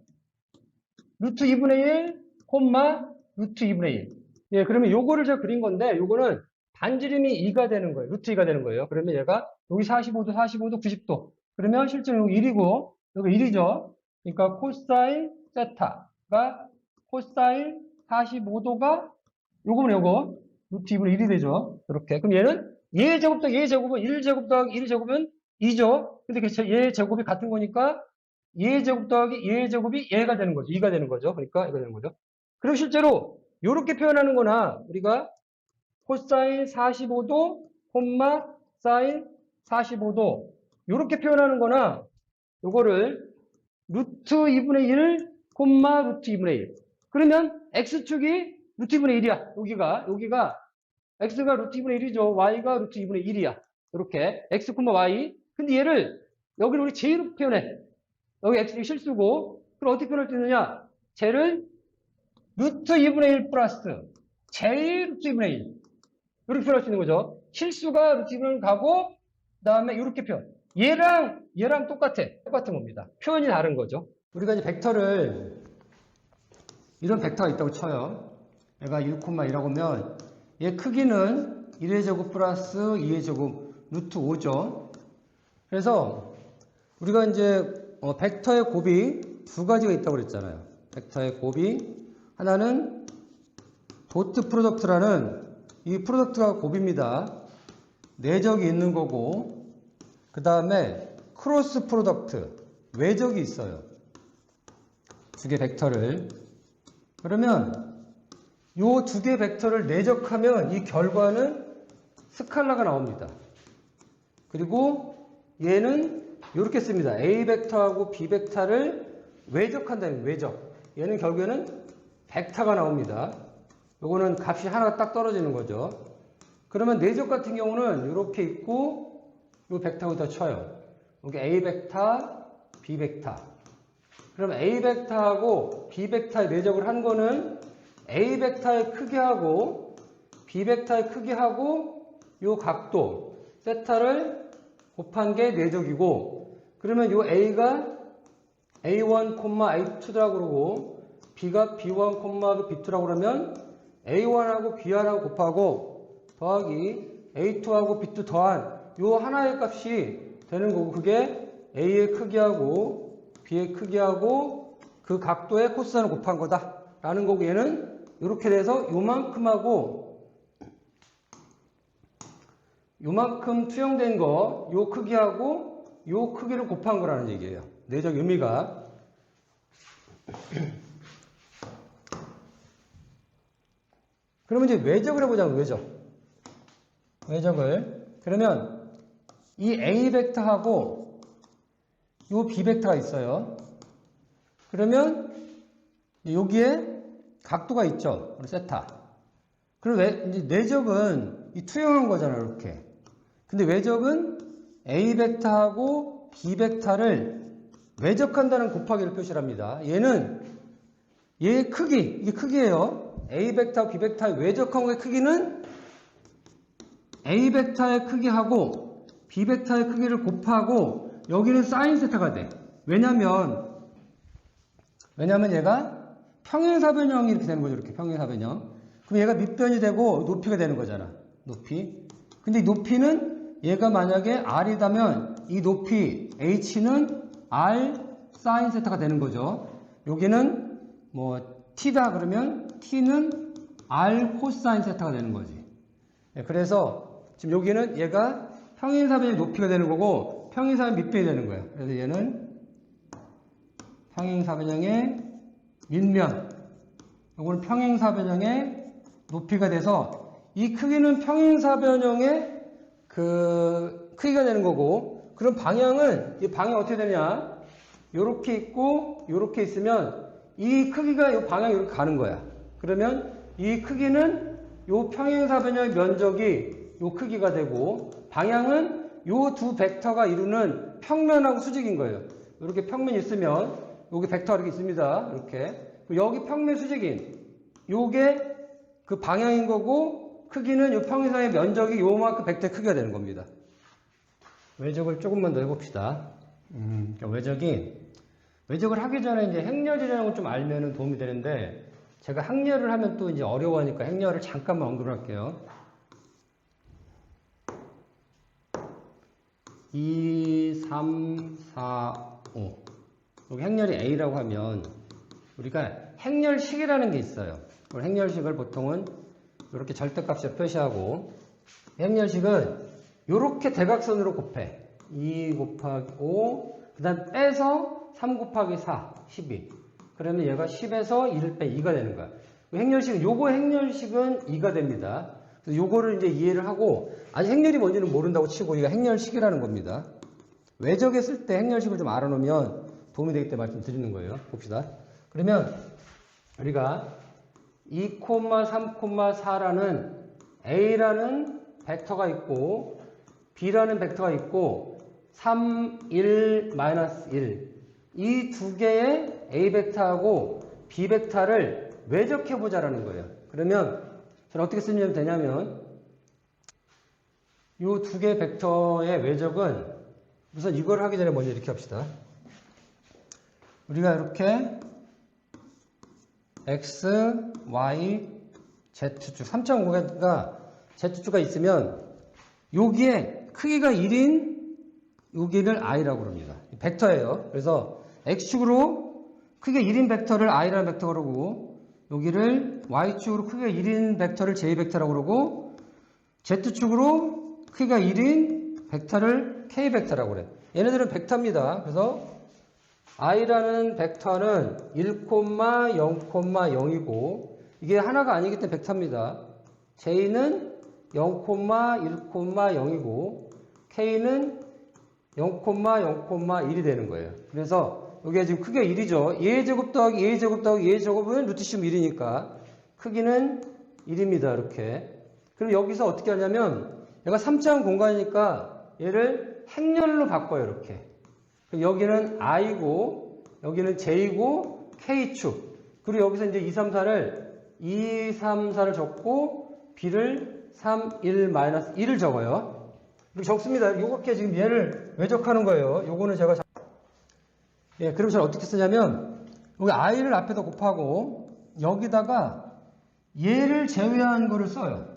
루트 2분의 1, 콤마 루트 2분의 1. 예, 그러면 요거를 제가 그린 건데 요거는 반지름이 2가 되는 거예요. 루트 2가 되는 거예요. 그러면 얘가 여기 45도, 90도. 그러면 실제로 여기 1이고 여기 1이죠. 그러니까 코사인 세타가 코사인 45도가 요거 루트 2분의 1이 되죠. 이렇게. 그럼 얘는 얘 제곱 더하기 얘 제곱은 1제곱 더하기 1제곱은 2죠. 근데 얘 제곱이 같은 거니까 얘 제곱 더하기 얘 제곱이 얘가 되는 거죠. 2가 되는 거죠. 그러니까 이거 되는 거죠. 그리고 실제로 이렇게 표현하는 거나 우리가 코사인 45도, 콤마 사인 45도 이렇게 표현하는 거나 요거를 루트 2분의 1, 콤마 루트 2분의 1. 그러면 x축이 루트 2분의 1이야. 여기가 x가 루트 2분의 1이죠. y가 루트 2분의 1이야. 이렇게 x, y. 근데 얘를 여기를 우리 j로 표현해. 여기 x축이 실수고 그럼 어떻게 표현할 수 있느냐? 쟤를 루트 2분의 1 플러스 j 루트 2분의 1 이렇게 표현할 수 있는 거죠. 실수가 루트 2분의 1 가고 그 다음에 이렇게 표현. 얘랑 똑같은 겁니다. 표현이 다른 거죠. 우리가 이제 벡터를 이런 벡터가 있다고 쳐요. 얘가 1,2라고 하면 얘 크기는 1의 제곱 플러스 2의 제곱 루트 5죠. 그래서 우리가 이제 벡터의 곱이 두 가지가 있다고 그랬잖아요. 벡터의 곱이 하나는 도트 프로덕트라는 이 프로덕트가 곱입니다. 내적이 있는 거고 그 다음에 크로스 프로덕트 외적이 있어요. 두 개 벡터를. 그러면 이 두 개 벡터를 내적하면 이 결과는 스칼라가 나옵니다. 그리고 얘는 이렇게 씁니다. A 벡터하고 B 벡터를 외적한다는 외적. 얘는 결국에는 벡터가 나옵니다. 요거는 값이 하나 딱 떨어지는 거죠. 그러면 내적 같은 경우는 이렇게 있고 요 벡터가 더 쳐요. 여기 A 벡터, B 벡터. 그러면 A 벡터하고 B 벡터의 내적을 한 거는 A 벡터의 크기하고 B 벡터의 크기하고 요 각도 세타를 곱한 게 내적이고, 그러면 요 A가 A1, A2라고 그러고 B가 B1, B2라고 그러면 A1하고 B1하고 곱하고 더하기 A2하고 B2 더한 요 하나의 값이 되는 거고, 그게 A의 크기하고 B의 크기하고 그 각도의 코사인을 곱한 거다 라는 거고, 얘는 이렇게 돼서 요만큼 투영된 거 요 크기하고 요 크기를 곱한 거라는 얘기예요. 내적 의미가. 그러면 이제 외적을 해보자고. 외적을. 그러면 이 A 벡터하고 요 B 벡터가 있어요. 그러면 여기에 각도가 있죠. 세타. 그럼 이제 내적은 이 투영한 거잖아요. 이렇게. 근데 외적은 A 벡터하고 B 벡터를 외적한다는 곱하기를 표시를 합니다. 얘는 얘의 크기, 이게 크기예요. A 벡터, B 벡터의 외적한 거의 크기는 A 벡터의 크기하고 B 벡터의 크기를 곱하고 여기는 사인 세타가 돼. 왜냐면 얘가 평행사변형이 이렇게 되는 거죠. 이렇게 평행사변형. 그럼 얘가 밑변이 되고 높이가 되는 거잖아. 높이. 근데 이 높이는 얘가 만약에 R이다면 이 높이 H는 R 사인 세타가 되는 거죠. 여기는 뭐 T다 그러면 T는 R 코사인 세타가 되는 거지. 그래서 지금 여기는 얘가 평행사변의 높이가 되는 거고 평행사변 밑변이 되는 거예요. 그래서 얘는 평행사변형의 밑면, 요거는 평행사변형의 높이가 돼서 이 크기는 평행사변형의 그 크기가 되는 거고, 그럼 방향은 이 방향이 어떻게 되냐? 요렇게 있고 요렇게 있으면 이 크기가 이 방향이 이렇게 가는 거야. 그러면 이 크기는 요 평행사변형의 면적이 요 크기가 되고 방향은 요 두 벡터가 이루는 평면하고 수직인 거예요. 이렇게 평면이 있으면 여기 벡터가 이렇게 있습니다. 이렇게. 여기 평면 수직인 요게 그 방향인 거고 크기는 요 평행사의 면적이 요만큼 벡터의 크기가 되는 겁니다. 외적을 조금만 더 해봅시다. 외적을 하기 전에 이제 행렬이라는 걸 좀 알면 도움이 되는데, 제가 항렬을 하면 또 이제 어려워하니까 행렬을 잠깐만 언급을 할게요. 2, 3, 4, 5. 여기 행렬이 A라고 하면 우리가 행렬식이라는 게 있어요. 행렬식을 보통은 이렇게 절대값으로 표시하고, 행렬식은 이렇게 대각선으로 곱해. 2 곱하기 5, 그 다음 빼서 3 곱하기 4, 12. 그러면 얘가 10에서 1을 빼 2가 되는 거야. 요거 행렬식은 2가 됩니다. 그래서 요거를 이제 이해를 하고, 아직 행렬이 뭔지는 모른다고 치고 이거 행렬식이라는 겁니다. 외적에 쓸 때 행렬식을 좀 알아놓으면 도움이 되기 때문에 말씀드리는 거예요. 봅시다. 그러면 우리가 2, 3, 4라는 A라는 벡터가 있고 B라는 벡터가 있고 3, 1, -1 이 두 개의 A 벡터하고 B 벡터를 외적해 보자라는 거예요. 그러면 저는 어떻게 쓰면 되냐면 이 두 개의 벡터의 외적은 우선 이걸 하기 전에 먼저 이렇게 합시다. 우리가 이렇게 X, Y, Z축 3.5가 Z축가 있으면 여기에 크기가 1인 여기를 I라고 합니다. 벡터예요. 그래서 X축으로 크기가 1인 벡터를 I라는 벡터라고 그러고, 여기를 Y축으로 크기가 1인 벡터를 J 벡터라고 그러고, Z축으로 크기가 1인 벡터를 K 벡터라고 그래. 얘네들은 벡터입니다. 그래서 I라는 벡터는 1,0,0이고 이게 하나가 아니기 때문에 벡터입니다. J는 0,1,0이고 K는 0,0,1이 되는 거예요. 그래서 이게 지금 크기가 1이죠. a제곱 더하기 a제곱 더하기 a제곱은 루트 11이니까 크기는 1입니다. 이렇게. 그럼 여기서 어떻게 하냐면 얘가 3차원 공간이니까 얘를 행렬로 바꿔요. 이렇게. 그럼 여기는 i고 여기는 j고 k축. 그리고 여기서 이제 2, 3, 4를 적고 b를 3, 1, 마이너스 1을 적어요. 이렇게 적습니다. 요렇게 지금 얘를 외적하는 거예요. 요거는 제가 예, 그럼 저는 어떻게 쓰냐면 여기 i를 앞에다 곱하고 여기다가 얘를 제외한 거를 써요.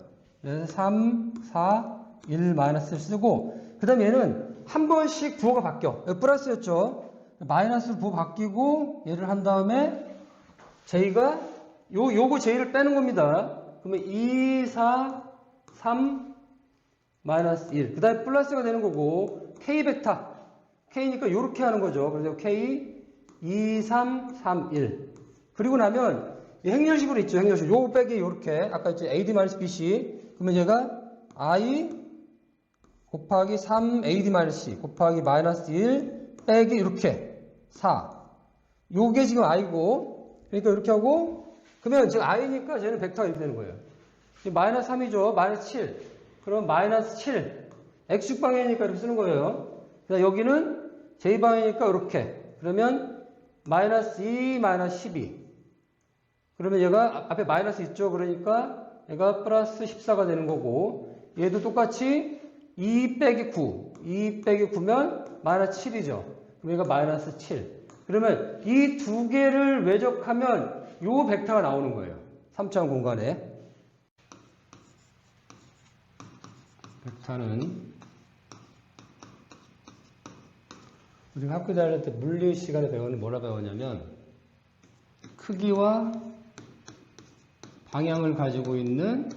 그래서 3, 4, 1 마이너스를 쓰고 그 다음에 얘는 한 번씩 부호가 바뀌어. 여기 플러스였죠. 마이너스로 부호 바뀌고 얘를 한 다음에 j가 요거 j를 빼는 겁니다. 그러면 2, 4, 3 마이너스 1. 그 다음에 플러스가 되는 거고 k 벡터 k니까 요렇게 하는 거죠. 그래서 k 2, 3, 3, 1. 그리고 나면 이 행렬식으로 있죠. 행렬식. 요거 빼기 요렇게 아까 있죠. AD-BC. 그러면 얘가 I 곱하기 3 AD-C 곱하기 마이너스 1 빼기 이렇게 4. 요게 지금 I고 그러니까 이렇게 하고 그러면 지금 I니까 쟤는 벡터가 이렇게 되는 거예요. 지금 마이너스 3이죠. 마이너스 7. 그럼 마이너스 7. X축 방향이니까 이렇게 쓰는 거예요. 그다음 여기는 J방향이니까 이렇게. 그러면 마이너스 2 마이너스 12. 그러면 얘가 앞에 마이너스 있죠. 그러니까 얘가 플러스 14가 되는 거고 얘도 똑같이 2 빼기 9. 2 빼기 9면 마이너스 7이죠. 그럼 얘가 마이너스 7. 그러면 이 두 개를 외적하면 요 벡터가 나오는 거예요. 3차원 공간에. 벡터는 우리가 학교 다닐 때 물리 시간에 배우는 뭐라 배웠냐면 크기와 방향을 가지고 있는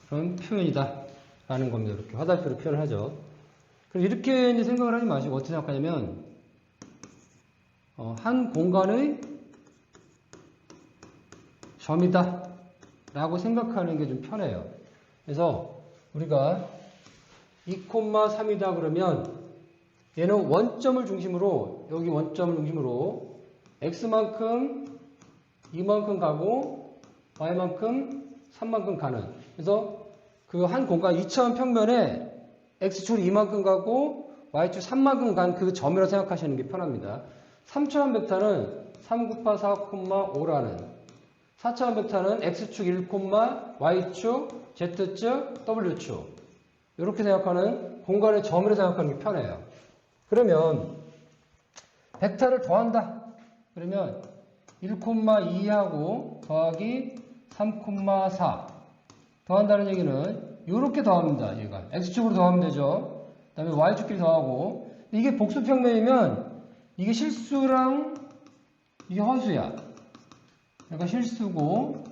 그런 표현이다 라는 겁니다. 이렇게 화살표로 표현을 하죠. 그럼 이렇게 이제 생각을 하지 마시고 어떻게 생각하냐면 한 공간의 점이다 라고 생각하는 게 좀 편해요. 그래서 우리가 2,3이다 그러면 얘는 원점을 중심으로 여기 원점을 중심으로 x만큼 2만큼 가고 y만큼 3만큼 가는 그래서 그 한 공간 2차원 평면에 x축으로 2만큼 가고 y축 3만큼 간 그 점이라고 생각하시는 게 편합니다. 3차원 벡터는 3 곱하 4, 5라는 4차원 벡터는 x축 1, y축, z축, w축 이렇게 생각하는 공간의 점이라고 생각하는 게 편해요. 그러면 벡터를 더한다. 그러면 1,2하고 더하기 3,4 더한다는 얘기는 이렇게 더합니다. 얘가 x축으로 더하면 되죠. 그 다음에 y축끼리 더하고 이게 복수평면이면 이게 실수랑 이게 허수야. 그러니까 실수고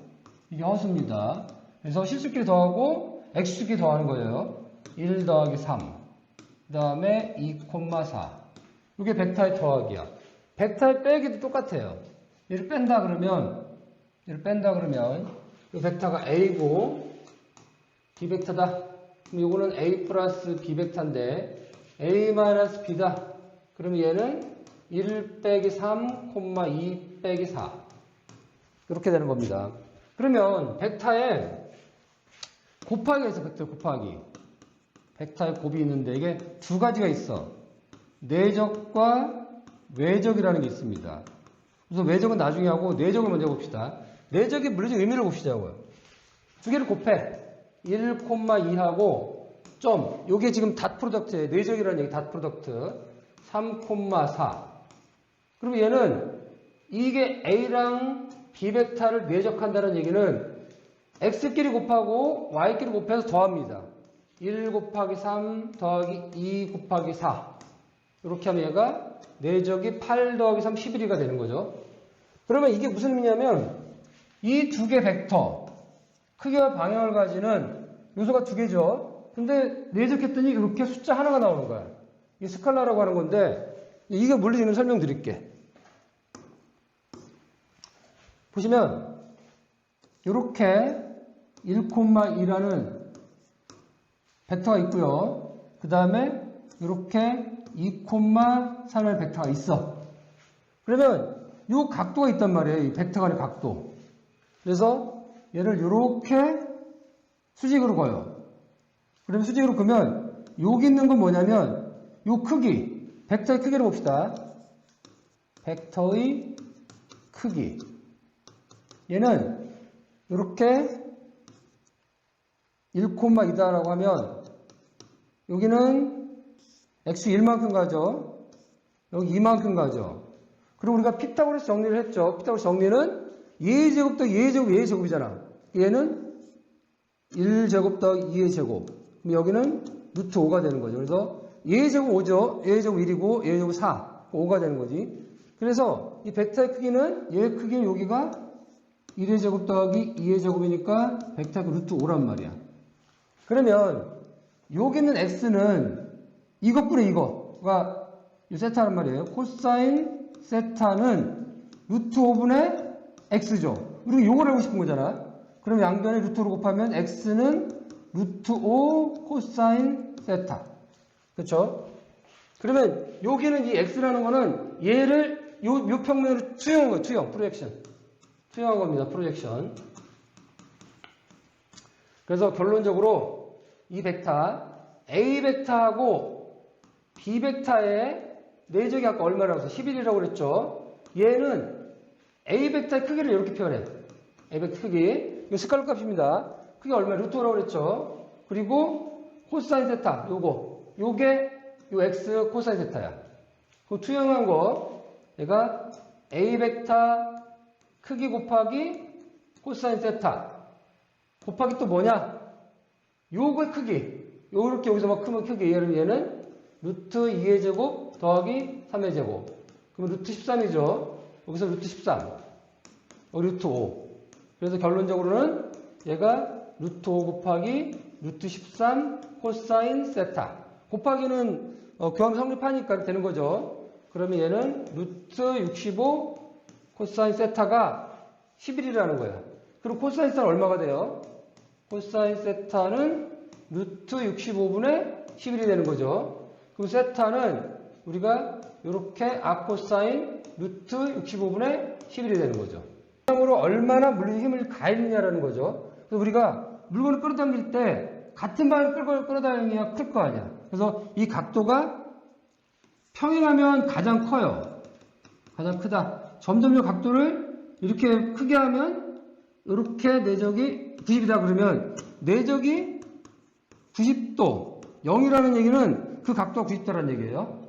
이게 허수입니다. 그래서 실수끼리 더하고 x축끼리 더하는 거예요. 1 더하기 3 그 다음에 2,4 이게 벡터의 더하기야. 벡터의 빼기도 똑같아요. 얘를 뺀다 그러면 이 벡터가 A고 B벡터다. 그럼 이거는 A 플러스 B벡터인데 A 마이너스 B다. 그러면 얘는 1 빼기 3, 2 빼기 4 이렇게 되는 겁니다. 그러면 벡터에 곱하기가 있어. 벡터 곱하기. 벡터에 곱이 있는데 이게 두 가지가 있어. 내적과 외적이라는 게 있습니다. 우선 외적은 나중에 하고 내적을 먼저 봅시다. 내적의 물리적 의미를 봅시다고요. 두 개를 곱해. 1,2하고 점. 요게 지금 닷 프로덕트예요. 내적이라는 얘기 닷 프로덕트. 3,4. 그럼 얘는 이게 A랑 B 벡터를 내적한다는 얘기는 X끼리 곱하고 Y끼리 곱해서 더합니다. 1 곱하기 3 더하기 2 곱하기 4 이렇게 하면 얘가 내적이 8 더하기 3 11이가 되는 거죠. 그러면 이게 무슨 의미냐면 이 두 개 벡터 크기와 방향을 가지는 요소가 두 개죠. 근데 내적했더니 이렇게 숫자 하나가 나오는 거야. 이게 스칼라라고 하는 건데 이게 물리적인 설명드릴게. 보시면 이렇게 1,2라는 벡터가 있고요. 그 다음에 이렇게 2,3의 벡터가 있어. 그러면 이 각도가 있단 말이에요. 이 벡터 간의 각도. 그래서 얘를 이렇게 수직으로 그어요. 그러면 수직으로 그으면 여기 있는 건 뭐냐면 이 크기, 벡터의 크기를 봅시다. 벡터의 크기. 얘는 이렇게 1,2다라고 하면 여기는 x 1만큼 가죠. 여기 2만큼 가죠. 그리고 우리가 피타고라스 정리를 했죠. 피타고라스 정리는 얘의 제곱 더하기 얘의 제곱, 얘의 제곱이잖아. 얘는 1제곱 더하기 2의 제곱. 그럼 여기는 루트 5가 되는 거죠. 그래서 얘의 제곱 5죠. 얘의 제곱 1이고 얘의 제곱 4. 5가 되는 거지. 그래서 이 벡터의 크기는 얘의 크기는 여기가 1의 제곱 더하기 2의 제곱이니까 벡터의 루트 5란 말이야. 그러면 여기 있는 x는 이것분의 이거가 이 세타란 말이에요. 코사인 세타는 루트 5분의 x죠. 우리가 요걸 알고 싶은 거잖아. 그럼 양변에 루트 5로 곱하면 x는 루트 5 코사인 세타. 그렇죠? 그러면 여기는 이 x라는 거는 얘를 요 평면으로 투영한 거예요. 투영, 프로젝션. 투영한 겁니다. 프로젝션. 그래서 결론적으로 이 벡터 A 벡터하고 B 벡터의 내적이 아까 얼마라고 해서 11이라고 그랬죠. 얘는 A 벡터의 크기를 이렇게 표현해. A 벡터 크기. 이거 스칼 값입니다. 크기 얼마? 루트 5라고 그랬죠. 그리고 코사인 세타 요게 요 x 코사인 세타야. 그 투영한 거 얘가 A 벡터 크기 곱하기 코사인 세타 곱하기 또 뭐냐? 요거의 크기. 요렇게 여기서 막 크면 크기. 얘는 루트 2의 제곱 더하기 3의 제곱. 그러면 루트 13이죠. 여기서 루트 13. 여기 루트 5. 그래서 결론적으로는 얘가 루트 5 곱하기 루트 13 코사인 세타. 곱하기는 교함 성립하니까 되는 거죠. 그러면 얘는 루트 65 코사인 세타가 11이라는 거야. 그럼 코사인 세타는 얼마가 돼요? 코사인 세타는 루트 65분의 11이 되는 거죠. 그럼 세타는 우리가 이렇게 아코사인 루트 65분의 11이 되는 거죠. 그러므로 얼마나 물리적 힘을 가했느냐라는 거죠. 그래서 우리가 물건을 끌어당길 때 같은 방향을 끌어당겨야 클 거 아니야. 그래서 이 각도가 평행하면 가장 커요. 가장 크다. 점점 이 각도를 이렇게 크게 하면 이렇게 내적이 90이다 그러면 내적이 90도 0이라는 얘기는 그 각도가 90도라는 얘기예요.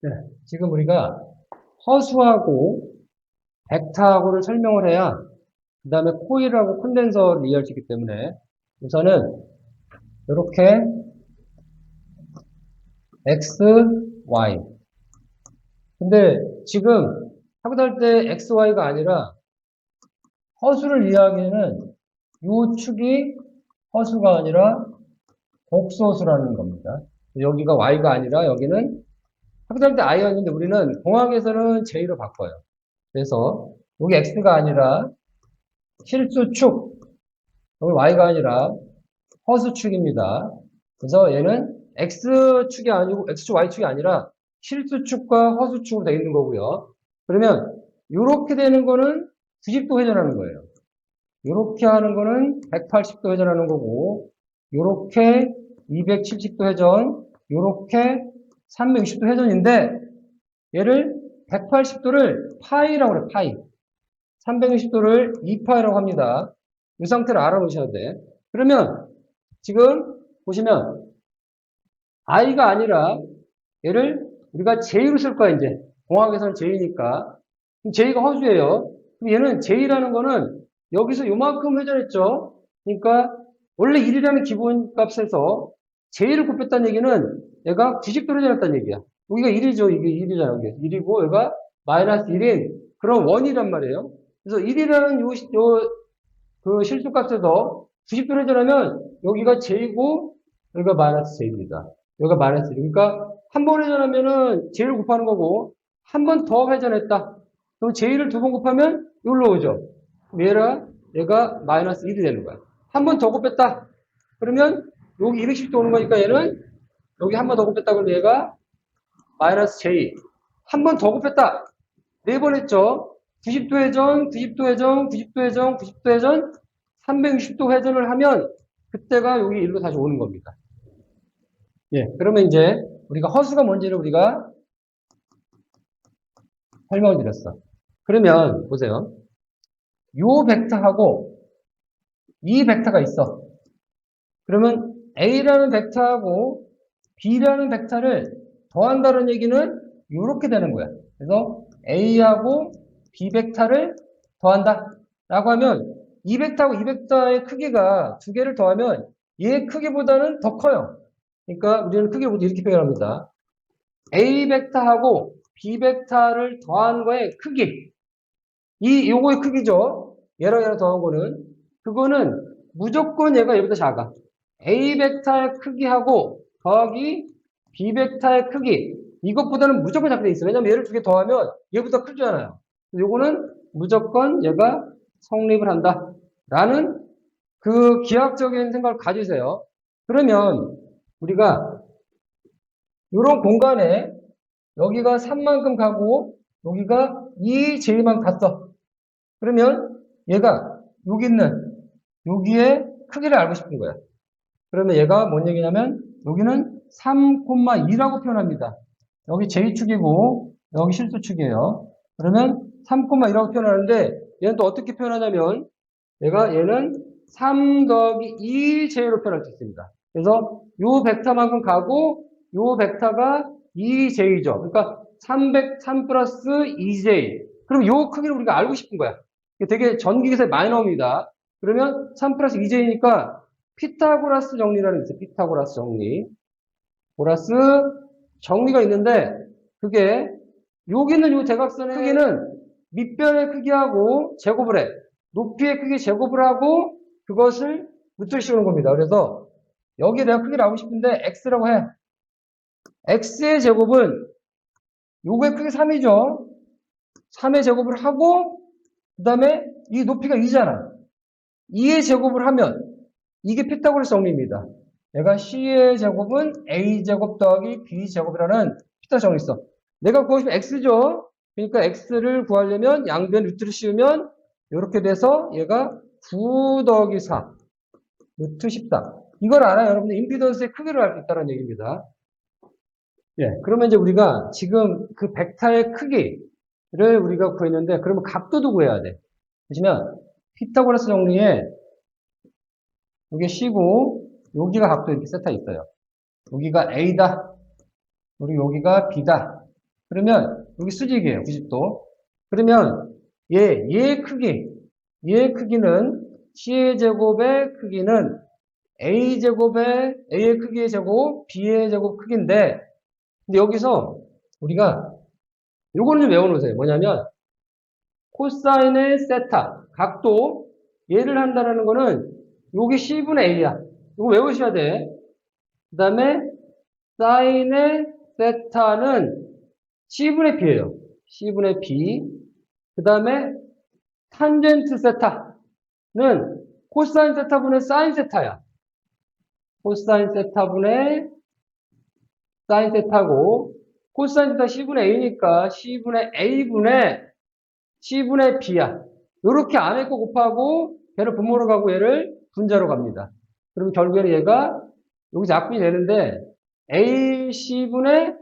네, 지금 우리가 허수하고 벡터하고를 설명을 해야 그 다음에 코일하고 콘덴서를 이해할 수 있기 때문에 우선은 이렇게 x, y. 근데 지금 학습할 때 x, y가 아니라 허수를 이해하기에는 이 축이 허수가 아니라 복소수라는 겁니다. 여기가 y가 아니라 여기는 학습할 때 i였는데 우리는 공학에서는 j로 바꿔요. 그래서 여기 x가 아니라 실수축, 여기 y가 아니라 허수축입니다. 그래서 얘는 x축이 아니고 x축, y축이 아니라 실수축과 허수축으로 되어 있는 거고요. 그러면 이렇게 되는 거는 90도 회전하는 거예요. 요렇게 하는 거는 180도 회전하는 거고, 요렇게 270도 회전, 요렇게 360도 회전인데, 얘를 180도를 파이라고 그래, 파이. 360도를 2파이라고 합니다. 이 상태를 알아놓으셔야 돼. 그러면 지금 보시면 i가 아니라 얘를 우리가 j로 쓸 거야, 이제. 공학에서는 j니까. 그럼 j가 허수예요. 그럼 얘는 j라는 거는 여기서 요만큼 회전했죠. 그러니까 원래 1이라는 기본값에서 j를 곱했다는 얘기는 얘가 90도 회전했다는 얘기야. 여기가 1이죠. 이게 1이잖아. 이게 1이고 얘가 마이너스 1인 그런 원이란 말이에요. 그래서 1이라는 그 실수값에서 90도 회전하면 여기가 j고 여기가 마이너스 j입니다. 여기가 마이너스 1. 그러니까 한 번 회전하면은 j를 곱하는 거고 한 번 더 회전했다. 그럼 j를 두 번 곱하면 여기로 오죠. 얘가 마이너스 1이 되는 거야. 한 번 더 곱했다. 그러면 여기 210도 오는 거니까 얘는 여기 한 번 더 곱했다. 그러면 얘가 마이너스 j. 한 번 더 곱했다. 네 번 했죠. 90도 회전, 90도 회전, 90도 회전, 90도 회전, 360도 회전을 하면 그때가 여기 1로 다시 오는 겁니다. 예, 그러면 이제 우리가 허수가 뭔지를 우리가 설명을 드렸어. 그러면 보세요. 요 벡터하고 이 벡터가 있어. 그러면 A라는 벡터하고 B라는 벡터를 더한다는 얘기는 이렇게 되는 거야. 그래서 A하고 B 벡터를 더한다. 라고 하면 이 벡터하고 이 벡터의 크기가 두 개를 더하면 얘의 크기보다는 더 커요. 그러니까 우리는 크기를 이렇게 표현합니다. A 벡터하고 B 벡터를 더한 거의 크기. 요거의 크기죠. 얘랑 더한 거는. 그거는 무조건 얘보다 작아. A 벡터의 크기하고 더하기 B 벡터의 크기. 이것보다는 무조건 작게 돼 있어. 왜냐면 얘를 두 개 더하면 얘보다 크잖아요. 요거는 무조건 얘가 성립을 한다. 라는 그 기하학적인 생각을 가지세요. 그러면 우리가 이런 공간에 여기가 3만큼 가고 여기가 2제만 갔어. 그러면 얘가 여기 있는 여기의 크기를 알고 싶은 거야. 그러면 얘가 뭔 얘기냐면 여기는 3,2라고 표현합니다. 여기 J축이고 여기 실수축이에요. 그러면 3,2라고 표현하는데 얘는 또 어떻게 표현하냐면 얘는 3 더하기 2J로 표현할 수 있습니다. 그래서 요 벡터만큼 가고 요 벡터가 2J죠. 그러니까 3 플러스 2J. 그럼 요 크기를 우리가 알고 싶은 거야. 이게 되게 전기기사에 많이 나옵니다. 그러면 3 플러스 2J니까 피타고라스 정리라는 게 있어요. 피타고라스 정리. 고라스 정리가 있는데 그게 여기 있는 요 대각선의 크기는 밑변의 크기하고 제곱을 해. 높이의 크기 제곱을 하고 그것을 루트를 씌우는 겁니다. 그래서 여기에 내가 크기를 알고 싶은데 x라고 해. x의 제곱은 요거의 크기 3이죠. 3의 제곱을 하고 그 다음에 이 높이가 2잖아. 2의 제곱을 하면 이게 피타고라스 정리입니다. 내가 C의 제곱은 A제곱 더하기 B제곱이라는 피타고라스 정리 있어. 내가 구하고 싶은 X죠. 그러니까 X를 구하려면 양변 루트를 씌우면 이렇게 돼서 얘가 9 더하기 4 루트 14. 이걸 알아야 여러분들 임피던스의 크기를 알 수 있다는 얘기입니다. 예, 그러면 이제 우리가 지금 그 벡터의 크기를 우리가 구했는데 그러면 각도도 구해야 돼. 보시면 피타고라스 정리에 이게 C고 여기가 각도 이렇게 세타 있어요. 여기가 A다. 그리고 여기가 B다. 그러면 여기 수직이에요. 90도. 그러면 얘의 크기는 C의 제곱의 크기는 A제곱의 A의 크기의 제곱, B의 제곱 크기인데 근데 여기서 우리가 요거는 좀 외워놓으세요. 뭐냐면 코사인의 세타, 각도 얘를 한다는 거는 요게 C분의 A야. 이거 외우셔야 돼. 그 다음에 사인의 세타는 C분의 B예요. C분의 B. 그 다음에 탄젠트 세타는 코사인 세타분의 사인 세타야. 코사인 세타분의 사인 세타고 코사인 세타 C분의 A니까 C분의 A분의 C분의 B야. 요렇게 안에 거 곱하고 걔를 분모로 가고 얘를 분자로 갑니다. 그러면 결국에는 얘가 여기서 약분이 되는데 AC분의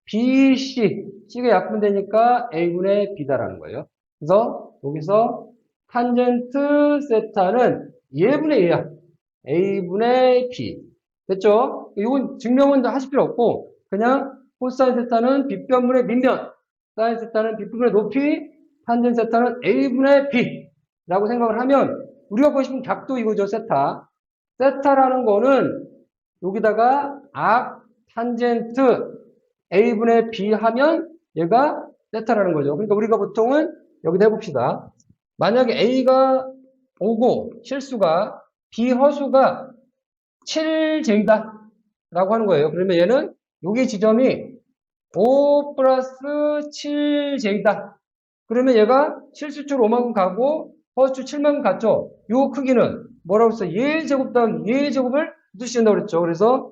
BC, C가 약분되니까 A분의 B다라는 거예요. 그래서 여기서 탄젠트 세타는 얘분의 얘야. A분의 B. 됐죠? 이건 증명은 하실 필요 없고 그냥 코사인 세타는 빗변분의 밑면, 사인 세타는 빗변분의 높이, 탄젠 세타는 A분의 B 라고 생각을 하면 우리가 보고 싶은 각도 이거죠. 세타. 세타라는 거는 여기다가 악 탄젠트 A분의 B 하면 얘가 세타라는 거죠. 그러니까 우리가 보통은 여기다 해봅시다. 만약에 A가 오고 실수가 B 허수가 7제이다 라고 하는 거예요. 그러면 얘는 여기 지점이 5 플러스 7제이다. 그러면 얘가 실수축 5만큼 가고 허수축 7만큼 갔죠. 요 크기는 뭐라고 했어요? 얘 제곱 더하기 얘 제곱을 붙이신다고 그랬죠. 그래서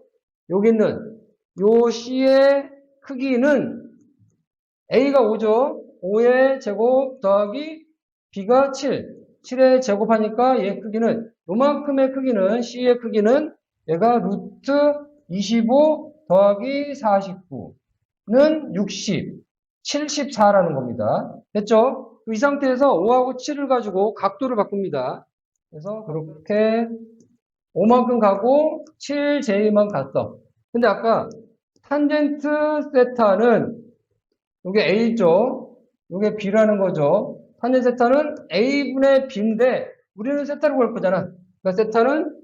여기 있는 요 C의 크기는 A가 5죠. 5의 제곱 더하기 B가 7. 7의 제곱하니까 얘 크기는 요만큼의 크기는 C의 크기는 얘가 루트 25 더하기 49는 60, 74라는 겁니다. 됐죠? 이 상태에서 5하고 7을 가지고 각도를 바꿉니다. 그래서 그렇게 5만큼 가고 7제만 갔어. 근데 아까 탄젠트 세타는 이게 A죠. 이게 B라는 거죠. 탄젠트 세타는 A분의 B인데 우리는 세타로 구할 거잖아. 그러니까 세타는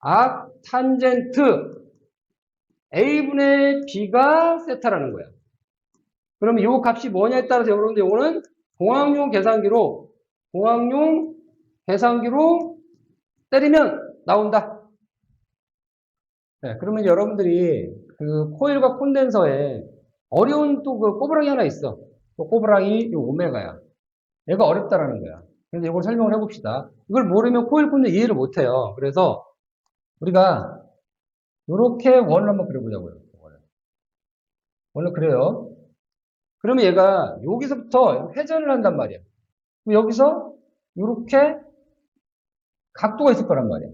악 탄젠트 A분의 B가 세타라는 거야. 그러면 이 값이 뭐냐에 따라서 여러분들 이거는 공학용 계산기로 때리면 나온다. 네, 그러면 여러분들이 그 코일과 콘덴서에 어려운 또 그 꼬부랑이 하나 있어. 그 꼬부랑이 이 오메가야. 얘가 어렵다라는 거야. 그래서 이걸 설명을 해봅시다. 이걸 모르면 코일 콘덴 이해를 못해요. 그래서 우리가 이렇게 원을 한번 그려보자고요. 원을 그래요. 그러면 얘가 여기서부터 회전을 한단 말이야. 여기서 이렇게 각도가 있을 거란 말이야.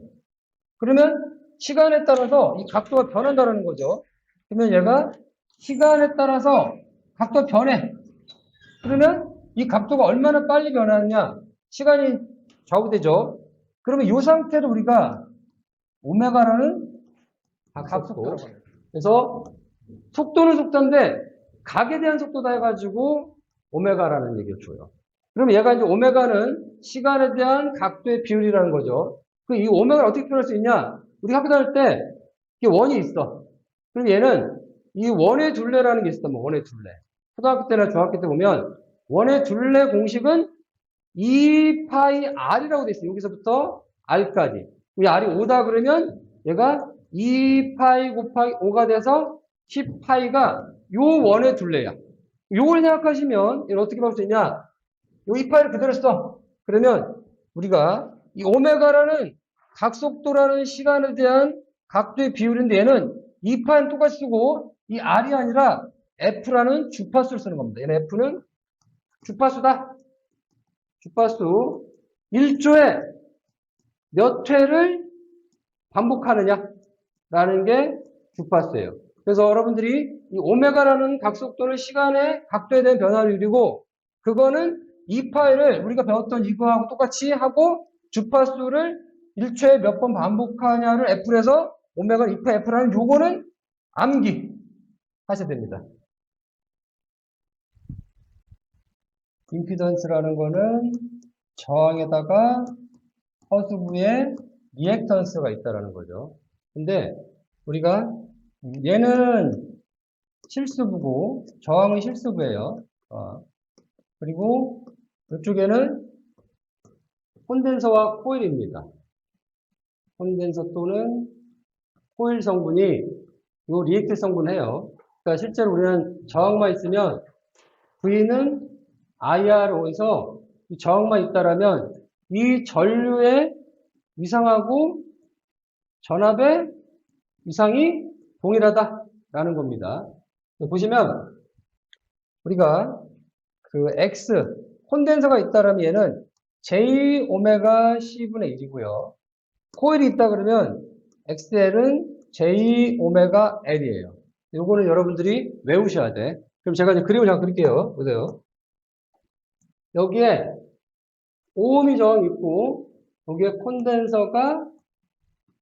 그러면 시간에 따라서 이 각도가 변한다는 거죠. 그러면 얘가 시간에 따라서 각도가 변해. 그러면 이 각도가 얼마나 빨리 변하느냐? 시간이 좌우되죠. 그러면 이 상태를 우리가 오메가라는 각속도라고 해요. 그래서 속도는 속도인데 각에 대한 속도다 해가지고 오메가라는 얘기를 줘요. 그럼 얘가 이제 오메가는 시간에 대한 각도의 비율이라는 거죠. 그 이 오메가를 어떻게 표현할 수 있냐? 우리 학교 다닐 때 이게 원이 있어. 그럼 얘는 이 원의 둘레라는 게 있어. 뭐 원의 둘레. 초등학교 때나 중학교 때 보면 원의 둘레 공식은 2파이 r이라고 돼 있어. 여기서부터 r까지. 이 r이 5다 그러면 얘가 2파이 곱하기 5가 돼서 10파이가 요 원의 둘레야. 요걸 생각하시면 이걸 어떻게 볼 수 있냐? 요 2파이를 그대로 써. 그러면 우리가 이 오메가라는 각속도라는 시간에 대한 각도의 비율인데 얘는 2파이는 똑같이 쓰고 이 r이 아니라 f라는 주파수를 쓰는 겁니다. 얘는 f는 주파수다. 주파수 1초에 몇 회를 반복하느냐라는 게 주파수예요. 그래서 여러분들이 이 오메가라는 각속도는 시간의 각도에 대한 변화율이고 그거는 2파이를 우리가 배웠던 이거하고 똑같이 하고 주파수를 1초에 몇 번 반복하냐를 F로 해서 오메가 2파이 F라는 요거는 암기 하셔야 됩니다. 임피던스라는 거는 저항에다가 허수부에 리액턴스가 있다라는 거죠. 근데 우리가 얘는 실수부고 저항은 실수부예요. 그리고 이쪽에는 콘덴서와 코일입니다. 콘덴서 또는 코일 성분이 요 리액트 성분이에요. 그러니까 실제로 우리는 저항만 있으면 V는 IRO에서 이 저항만 있다라면 이 전류의 위상하고 전압의 위상이 동일하다라는 겁니다. 보시면 우리가 그 X 콘덴서가 있다라면 얘는 J 오메가 C분의 1이고요. 코일이 있다 그러면 XL은 J 오메가 L이에요. 요거는 여러분들이 외우셔야 돼. 그럼 제가 이제 그림을 잠깐 그릴게요. 보세요. 여기에 오음이 저항 있고, 여기에 콘덴서가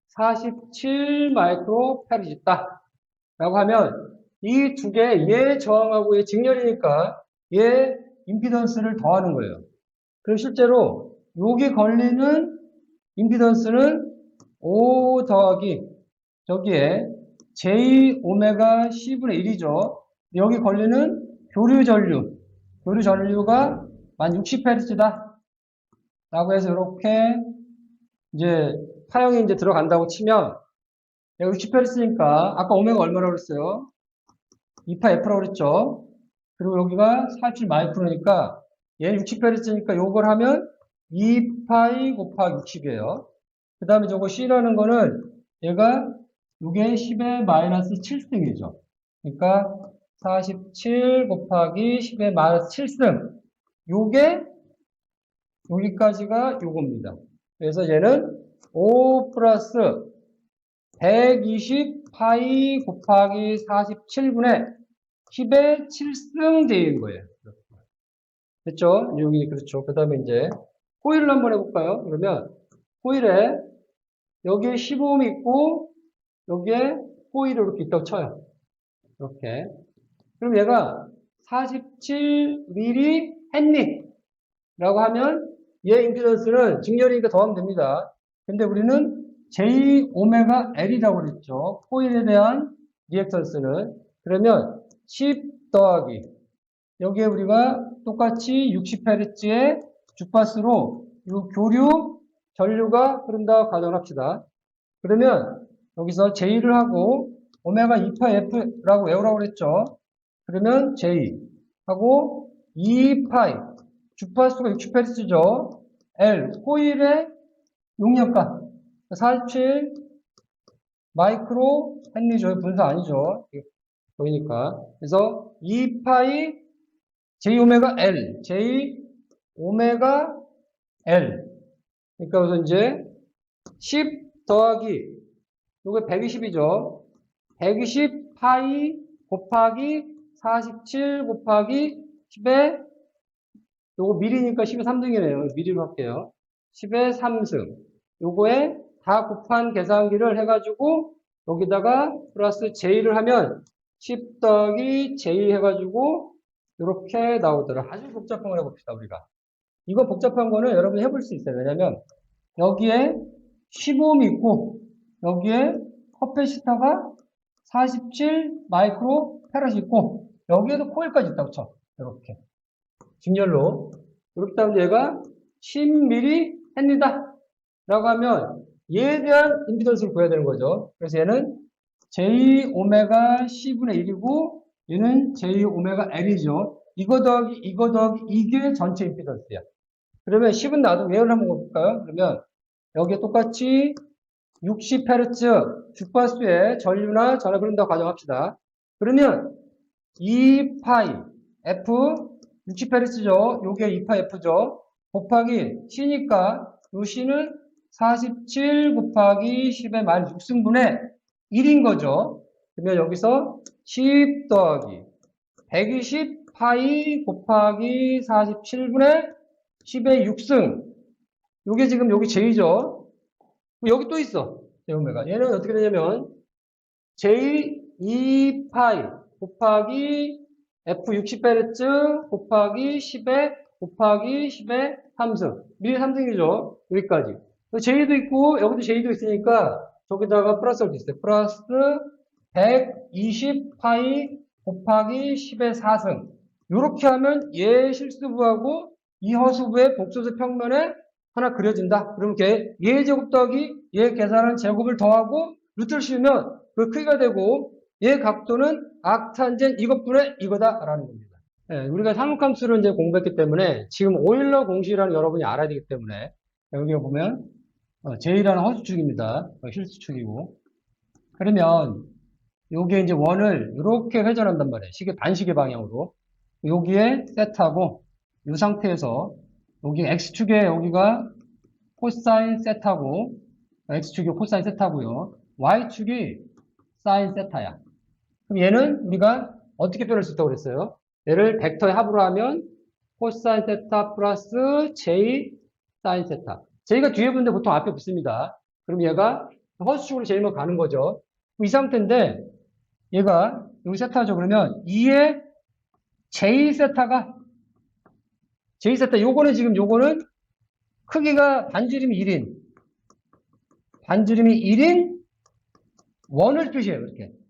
47 마이크로 페르 있다. 라고 하면, 이 두 개, 얘 저항하고 얘 직렬이니까, 얘 임피던스를 더하는 거예요. 그럼 실제로, 여기 걸리는 임피던스는 5 더하기, 저기에 J 오메가 C분의 1이죠. 여기 걸리는 교류 전류가 만 60Hz다. 라고 해서 이렇게 이제 파형이 이제 들어간다고 치면 여기 60Hz니까 아까 오메가 얼마라고 그랬어요? 2파 F라고 그랬죠? 그리고 여기가 47 마이크로니까 얘는 60Hz니까 요걸 하면 2파이 곱하기 60이에요. 그 다음에 저거 C라는 거는 얘가 이게 10의 마이너스 7승이죠. 그러니까 47 곱하기 10의 마이너스 7승. 요게 여기까지가 요겁니다. 그래서 얘는 5 플러스 120 파이 곱하기 47분의 10의 7승 제인 거예요. 됐죠? 여기 그렇죠. 그 다음에 이제 코일을 한번 해볼까요? 그러면 코일에 여기에 15옴이 있고 여기에 코일이 이렇게 있다고 쳐요. 이렇게. 그럼 얘가 47mm 했니? 라고 하면 얘 임피던스는 직렬이니까 더하면 됩니다. 근데 우리는 J 오메가 L이라고 그랬죠. 코일에 대한 리액턴스는. 그러면 10 더하기 여기에 우리가 똑같이 60Hz의 주파수로 이 교류 전류가 흐른다고 가정을 합시다. 그러면 여기서 J를 하고 오메가 2파 F라고 외우라고 그랬죠. 그러면 J 하고 2파이 주파수가 60Hz죠. L 코일의 용량값 47 마이크로 헨리죠. 분수 아니죠. 보이니까. 그래서 2파이 J 오메가 L J 오메가 L 그러니까 그래서 이제 10 더하기 요게 120이죠. 120 파이 곱하기 47 곱하기 10의 요거 미리니까 10의 3승이네요. 미리로 할게요. 10의 3승. 요거에 다 곱한 계산기를 해가지고 여기다가 플러스 J를 하면 10 더하기 J 해가지고 이렇게 나오더라. 아주 복잡한 걸 해봅시다, 우리가. 이거 복잡한 거는 여러분이 해볼 수 있어요. 왜냐면 여기에 15옴이 있고 여기에 커패시터가 47 마이크로 페럿이 있고 여기에도 코일까지 있다고 쳐. 이렇게. 직렬로. 그렇기 때문에 얘가 10mm 헨리다. 라고 하면 얘에 대한 임피던스를 구해야 되는 거죠. 그래서 얘는 J 오메가 C분의 1이고 얘는 J 오메가 L이죠. 이거 더하기 이게 전체 임피던스야. 그러면 10은 놔두고 얘를 한번 볼까요? 그러면 여기에 똑같이 60Hz 주파수의 전류나 전압을 흐른다고 가정합시다. 그러면 2파이 F 60Hz죠. 요게 2파 F죠. 곱하기 C니까 요 C는 47 곱하기 10의 마이너스 6승분의 1인 거죠. 그러면 여기서 10 더하기 120 파이 곱하기 47분의 10의 6승. 요게 지금 여기 J죠. 여기 또 있어. J오메가. 얘는 어떻게 되냐면 J 2파이 곱하기 F 60Hz 곱하기 10에 곱하기 10의 3승. 미리 3승이죠. 여기까지. J도 있고 여기도 J도 있으니까 저기다가 플러스를 있어요. 플러스 120파이 곱하기 10의 4승. 이렇게 하면 얘 실수부하고 이 허수부의 복소수 평면에 하나 그려진다. 그럼 얘 제곱 더하기 얘 계산한 제곱을 더하고 루트를 씌우면 그 크기가 되고 얘 각도는 악탄젠 이것분의 이거다라는 겁니다. 네, 우리가 삼각함수를 이제 공부했기 때문에 지금 오일러 공식이라는 여러분이 알아야 되기 때문에 여기 보면 J라는 허수축입니다. 실수축이고. 그러면 여기에 이제 원을 이렇게 회전한단 말이에요. 시계 반시계 방향으로. 여기에 세트하고 이 상태에서 여기 x축에 여기가 코사인 세타고, x축이 코사인 세타고요. y축이 사인 세타야. 그럼 얘는 우리가 어떻게 표현할 수 있다고 그랬어요? 얘를 벡터의 합으로 하면 코사인 세타 플러스 j 사인 세타. j가 뒤에 붙는데 보통 앞에 붙습니다. 그럼 얘가 허수축으로 제일만 가는 거죠. 이 상태인데 얘가 여기 세타죠. 그러면 2의 j 세타가 j 세타 요거는 지금 요거는 크기가 반지름이 1인 반지름이 1인 원을 뜻이에요.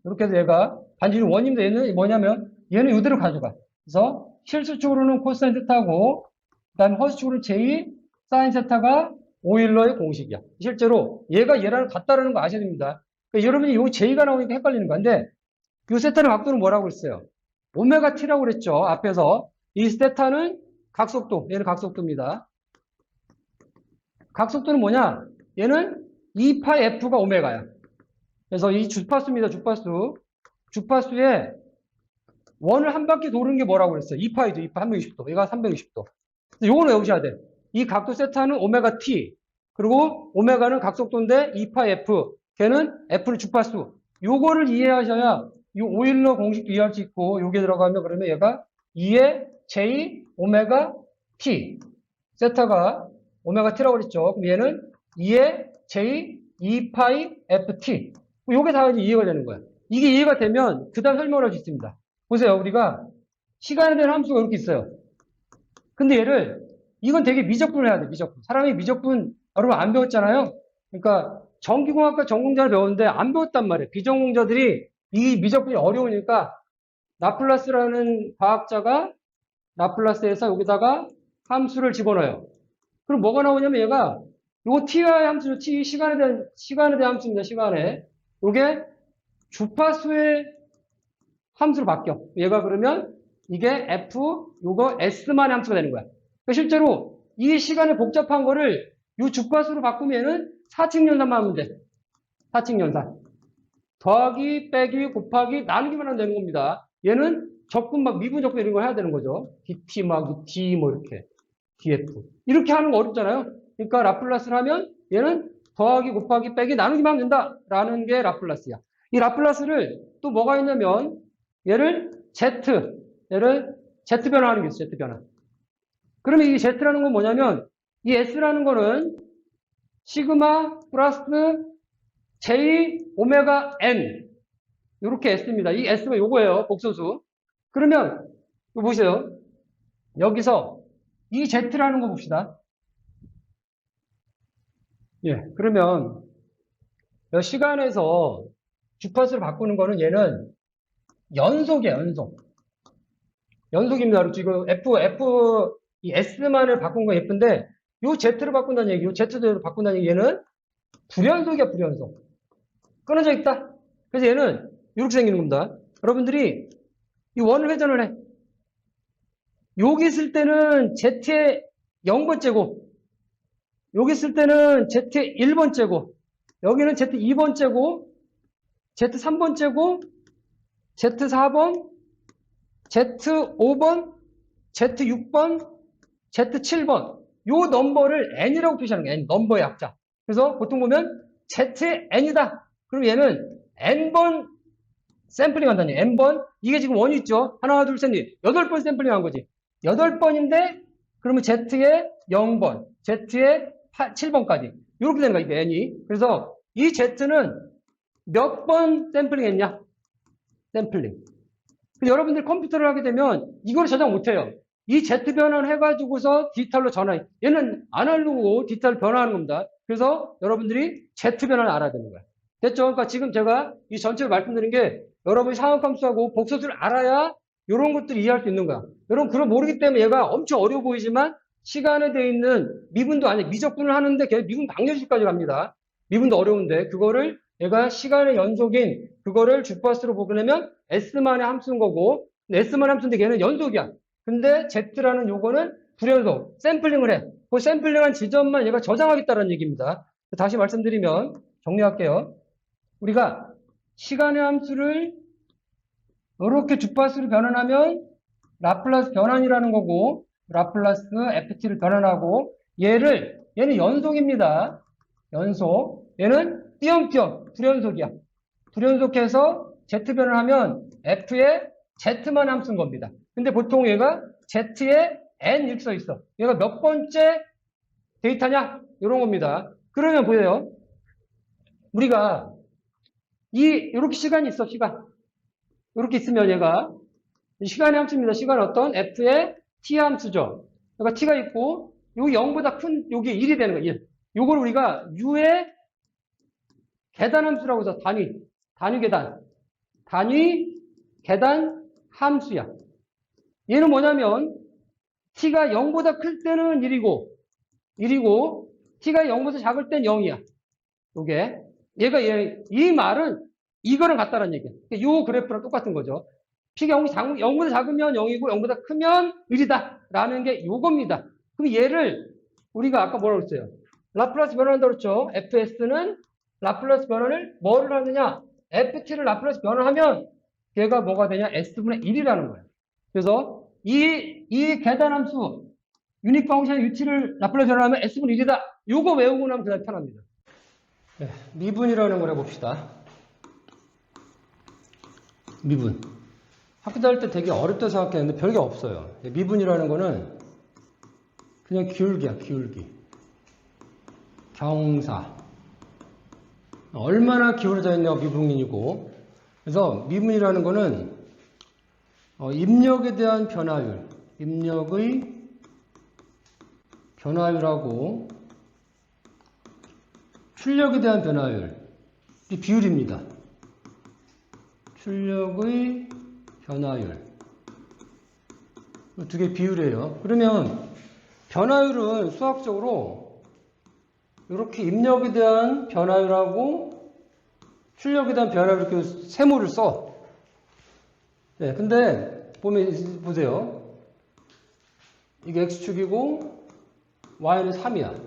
이렇게 해서 얘가 반지름 원인데 얘는 뭐냐면 얘는 이대로 가져가. 그래서 실수축으로는 코사인 세타고 그 다음에 허수축으로 j 사인 세타가 오일러의 공식이야. 실제로 얘가 얘랑 같다라는 거 아셔야 됩니다. 그러니까 여러분이 요 j가 나오니까 헷갈리는 건데 요 세타의 각도는 뭐라고 그랬어요? 오메가 t라고 그랬죠. 앞에서 이 세타는 각속도, 얘는 각속도입니다. 각속도는 뭐냐? 얘는 2파이 f가 오메가야. 그래서 이 주파수입니다. 주파수에 원을 한 바퀴 도는 게 뭐라고 그랬어요? 2파이도 2파 360도. 얘가 360도. 요거는 외우셔야 돼. 이 각도 세타는 오메가 t. 그리고 오메가는 각속도인데 2파이 f. 걔는 f는 주파수. 요거를 이해하셔야 이 오일러 공식도 이해할 수 있고 요게 들어가면 그러면 얘가 2의 j 오메가 t. 세타가 오메가 t라고 그랬죠. 그럼 얘는 2의 j 2파이 ft. 요게 다 이제 이해가 되는 거야. 이게 이해가 되면 그 다음 설명을 할 수 있습니다. 보세요. 우리가 시간에 대한 함수가 이렇게 있어요. 근데 얘를 이건 되게 미적분을 해야 돼. 미적분. 사람이 미적분 여러분 안 배웠잖아요. 그러니까 전기공학과 전공자를 배웠는데 안 배웠단 말이에요. 비전공자들이 이 미적분이 어려우니까 라플라스라는 과학자가 라플라스에서 여기다가 함수를 집어넣어요. 그럼 뭐가 나오냐면 얘가 요거 t의 함수죠. t 시간에 대한 함수입니다. 시간에. 요게 주파수의 함수로 바뀌어. 얘가 그러면 이게 f 요거 s만의 함수가 되는 거야. 그러니까 실제로 이 시간의 복잡한 거를 요 주파수로 바꾸면은 사칙연산만 하면 돼. 사칙연산. 더하기, 빼기, 곱하기, 나누기만 하면 되는 겁니다. 얘는 적분 막 미분 적분 이런 거 해야 되는 거죠. dt 막 d 뭐 이렇게 df 이렇게 하는 거 어렵잖아요. 그러니까 라플라스를 하면 얘는 더하기, 곱하기, 빼기, 나누기만 하면 된다라는 게 라플라스야. 이 라플라스를 또 뭐가 있냐면 얘를 z 변화하는 게 있어. z 변화. 그러면 이 z라는 건 뭐냐면 이 s라는 거는 시그마 플러스 j 오메가 n 이렇게 s입니다. 이 s가 요거예요. 복소수. 그러면 이거 보세요. 여기서 이 z라는 거 봅시다. 예, 그러면 시간에서 주파수를 바꾸는 거는 얘는 연속이에요. 연속입니다. 그렇죠? 이거 이 s만을 바꾼 거 예쁜데 요 z를 바꾼다는 얘기, 요 z대로 바꾼다는 얘기 얘는 불연속이야. 불연속. 끊어져 있다. 그래서 얘는 이렇게 생기는 겁니다. 여러분들이 이 원을 회전을 해. 여기 있을 때는 z의 0번째고 여기 있을 때는 z의 1번째고 여기는 z 2번째고 z 3번째고 z 4번 z 5번 z 6번 z 7번 요 넘버를 n이라고 표시하는 거예요. n 넘버의 약자. 그래서 보통 보면 z의 n이다. 그럼 얘는 n번 샘플링 한다니. n번 이게 지금 원이 있죠. 하나 둘 셋 넷 8번 샘플링 한 거지. 8번인데 그러면 z의 0번 z의 7번까지 이렇게 되는 거야. 이게 n이. 그래서 이 z는 몇 번 샘플링 했냐? 샘플링. 여러분들 컴퓨터를 하게 되면 이걸 저장 못해요. 이 z 변환을 해가지고서 디지털로 전환. 얘는 아날로그고 디지털 변화하는 겁니다. 그래서 여러분들이 z 변환을 알아야 되는 거야. 됐죠? 그러니까 지금 제가 이 전체를 말씀드린 게 여러분이 상황함수하고 복소수를 알아야 이런 것들을 이해할 수 있는 거야. 여러분 그걸 모르기 때문에 얘가 엄청 어려워 보이지만 시간에 돼 있는 미분도 아니 미적분을 하는데 걔 미분 방정식까지 갑니다. 미분도 어려운데 그거를 얘가 시간의 연속인 그거를 주파수로 보내면 s만의 함수인 거고 s만의 함수인데 걔는 연속이야. 근데 z라는 요거는 불연속 샘플링을 해. 그 샘플링한 지점만 얘가 저장하겠다는 얘기입니다. 다시 말씀드리면 정리할게요. 우리가 시간의 함수를 이렇게 주파수로 변환하면 라플라스 변환이라는 거고 라플라스 ft를 변환하고 얘는 연속입니다. 연속. 얘는 띄엄띄엄 불연속이야. 불연속해서 z 변환하면 f에 z만 함수인 겁니다. 근데 보통 얘가 z에 n 이렇게 써 있어. 얘가 몇 번째 데이터냐? 이런 겁니다. 그러면 보여요. 우리가 이렇게 시간이 있어, 시간. 이렇게 있으면 얘가 시간의 함수입니다. 시간 어떤? f의 t 함수죠. 그러니까 t가 있고 여기 0보다 큰 여기 1이 되는 거예요. 1. 요걸 우리가 u의 계단 함수라고 해서 단위 계단 함수야. 얘는 뭐냐면 t가 0보다 클 때는 1이고 t가 0보다 작을 땐 0이야. 요게 이 말은 이거랑 같다는 얘기야. 요 그래프랑 똑같은 거죠. t가 0보다 작으면 0이고 0보다 크면 1이다 라는 게 요겁니다. 그럼 얘를 우리가 아까 뭐라고 했어요? 라플라스 변환한다고 그랬죠. fs는 라플라스 변환을 뭐를 하느냐? ft를 라플라스 변환하면 얘가 뭐가 되냐? s분의 1이라는 거예요. 그래서 이 계단함수 유닛 펑션 ut를 라플라스 변환하면 s분의 1이다. 요거 외우고 나면 그냥 편합니다. 네, 미분이라는 걸 해봅시다. 미분. 학교 다닐 때 되게 어렵다 생각했는데 별게 없어요. 미분이라는 거는 그냥 기울기야, 기울기. 경사. 얼마나 기울어져 있냐가 미분이고. 그래서 미분이라는 거는 입력에 대한 변화율. 입력의 변화율하고 출력에 대한 변화율. 이 비율입니다. 출력의 변화율. 두 개 비율이에요. 그러면 변화율은 수학적으로 이렇게 입력에 대한 변화율하고 출력에 대한 변화율 이렇게 세모를 써. 네, 근데 보세요. 이게 x축이고 y는 3이야.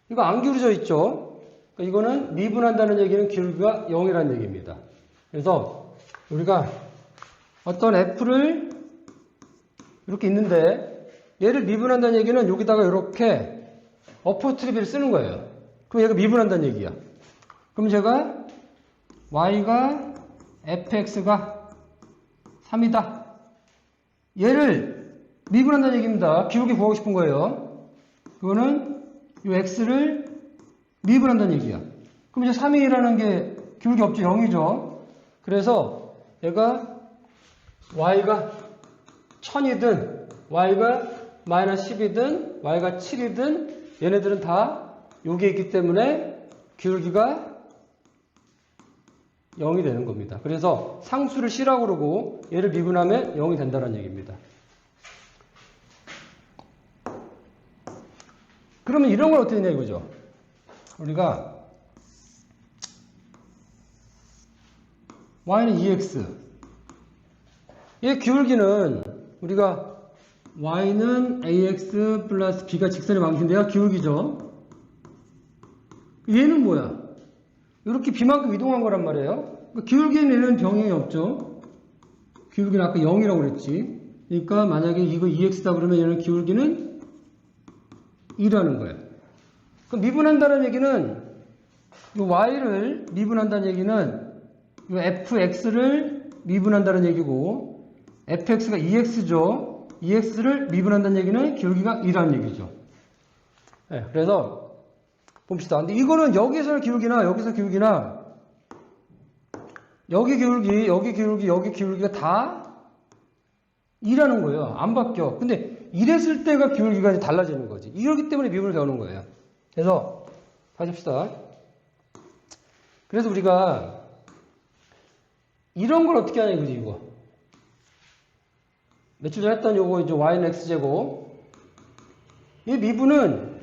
이거 안 기울어져 있죠? 그러니까 이거는 미분한다는 얘기는 기울기가 0이라는 얘기입니다. 그래서 우리가 어떤 f를 이렇게 있는데 얘를 미분한다는 얘기는 여기다가 이렇게 어포트리비를 쓰는 거예요. 그럼 얘가 미분한다는 얘기야. 그럼 제가 y가 fx가 3이다. 얘를 미분한다는 얘기입니다. 기울기 구하고 싶은 거예요. 그거는 이 x를 미분한다는 얘기야. 그럼 이제 3이라는 게 기울기 없죠. 0이죠. 그래서 얘가 y가 1000이든 y가 마이너스 10이든 y가 7이든 얘네들은 다 여기에 있기 때문에 기울기가 0이 되는 겁니다. 그래서 상수를 C라고 그러고 얘를 미분하면 0이 된다는 얘기입니다. 그러면 이런 건 어떻게 되냐 이거죠. 우리가 y는 2x 얘 기울기는 우리가 y는 ax 플러스 b가 직선의 방식인데요. 기울기죠. 얘는 뭐야? 이렇게 b만큼 이동한 거란 말이에요. 기울기는 얘는 병행이 없죠. 기울기는 아까 0이라고 그랬지. 그러니까 만약에 이거 2x다 그러면 얘는 기울기는 2라는 거예요. 그럼 미분한다는 얘기는 이 y를 미분한다는 얘기는 이 fx를 미분한다는 얘기고 fx가 2x죠. 2x를 미분한다는 얘기는 기울기가 2라는 얘기죠. 네, 그래서 봅시다. 근데 이거는 여기서 기울기나 여기서 기울기나 여기 기울기, 여기 기울기, 여기 기울기가 다 2라는 거예요. 안 바뀌어. 근데 이랬을 때가 기울기가 달라지는 거지. 이러기 때문에 미분을 배우는 거예요. 그래서 다시 합시다. 그래서 우리가 이런 걸 어떻게 하냐 이거지 이거. 며칠 전에 했던 요거 이제 y는 x제곱. 이 미분은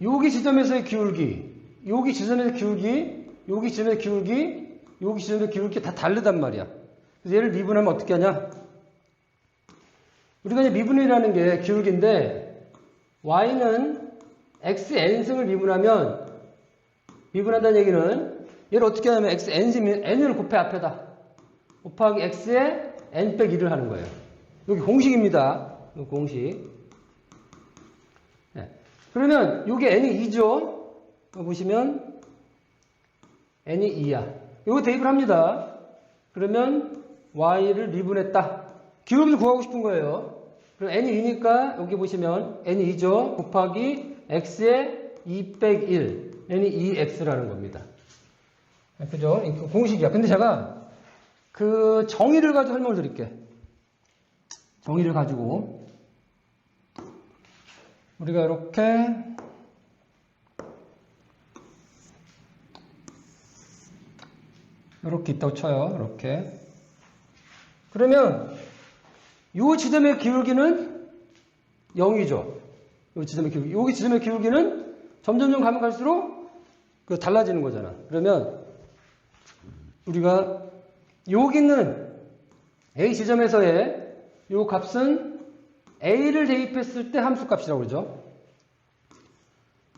여기 지점에서의 기울기, 여기 지점에서의 기울기, 여기 지점에서의 기울기, 여기 지점에서의 기울기 다 다르단 말이야. 그래서 얘를 미분하면 어떻게 하냐? 우리가 이제 미분이라는 게 기울기인데 y는 xn승을 미분한다는 얘기는 얘를 어떻게 하냐면 xn승이면 n을 곱해 앞에다 곱하기 x에 n 빼기 1을 하는 거예요. 여기 공식입니다. 이 공식. 네. 그러면 이게 n이 2죠. 보시면 n이 2야. 이거 대입을 합니다. 그러면 y를 미분했다. 기울기를 구하고 싶은 거예요. 그럼 n이 2니까 여기 보시면 n이 2죠. 곱하기 x의 2 빼기 1. n이 2x라는 겁니다. 그죠? 공식이야. 근데 제가 그 정의를 가지고 설명을 드릴게. 정의를 가지고 우리가 이렇게 있다고 쳐요. 이렇게. 그러면 이 지점의 기울기는 0이죠. 이 지점의 기울기. 여기 지점의 기울기는 점점 가면 갈수록 달라지는 거잖아. 그러면 우리가 여기 있는 A 지점에서의 이 값은 A를 대입했을 때 함수값이라고 그러죠.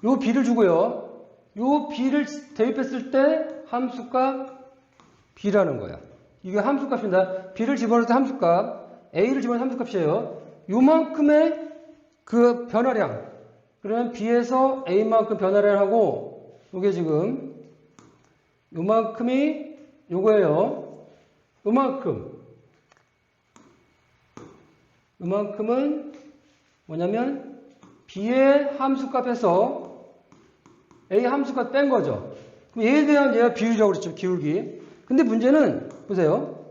이 B를 주고요. 이 B를 대입했을 때 함수값 B라는 거야. 이게 함수값입니다. B를 집어넣을 때 함수값, A를 집어넣을 때 함수값이에요. 요만큼의 그 변화량. 그러면 B에서 A만큼 변화량을 하고, 이게 지금 요만큼이 요거예요. 요만큼은 뭐냐면 B의 함수값에서 A 함수값 뺀 거죠. 그럼 얘에 대한 얘가 비율이라고 그랬죠. 기울기. 근데 문제는 보세요.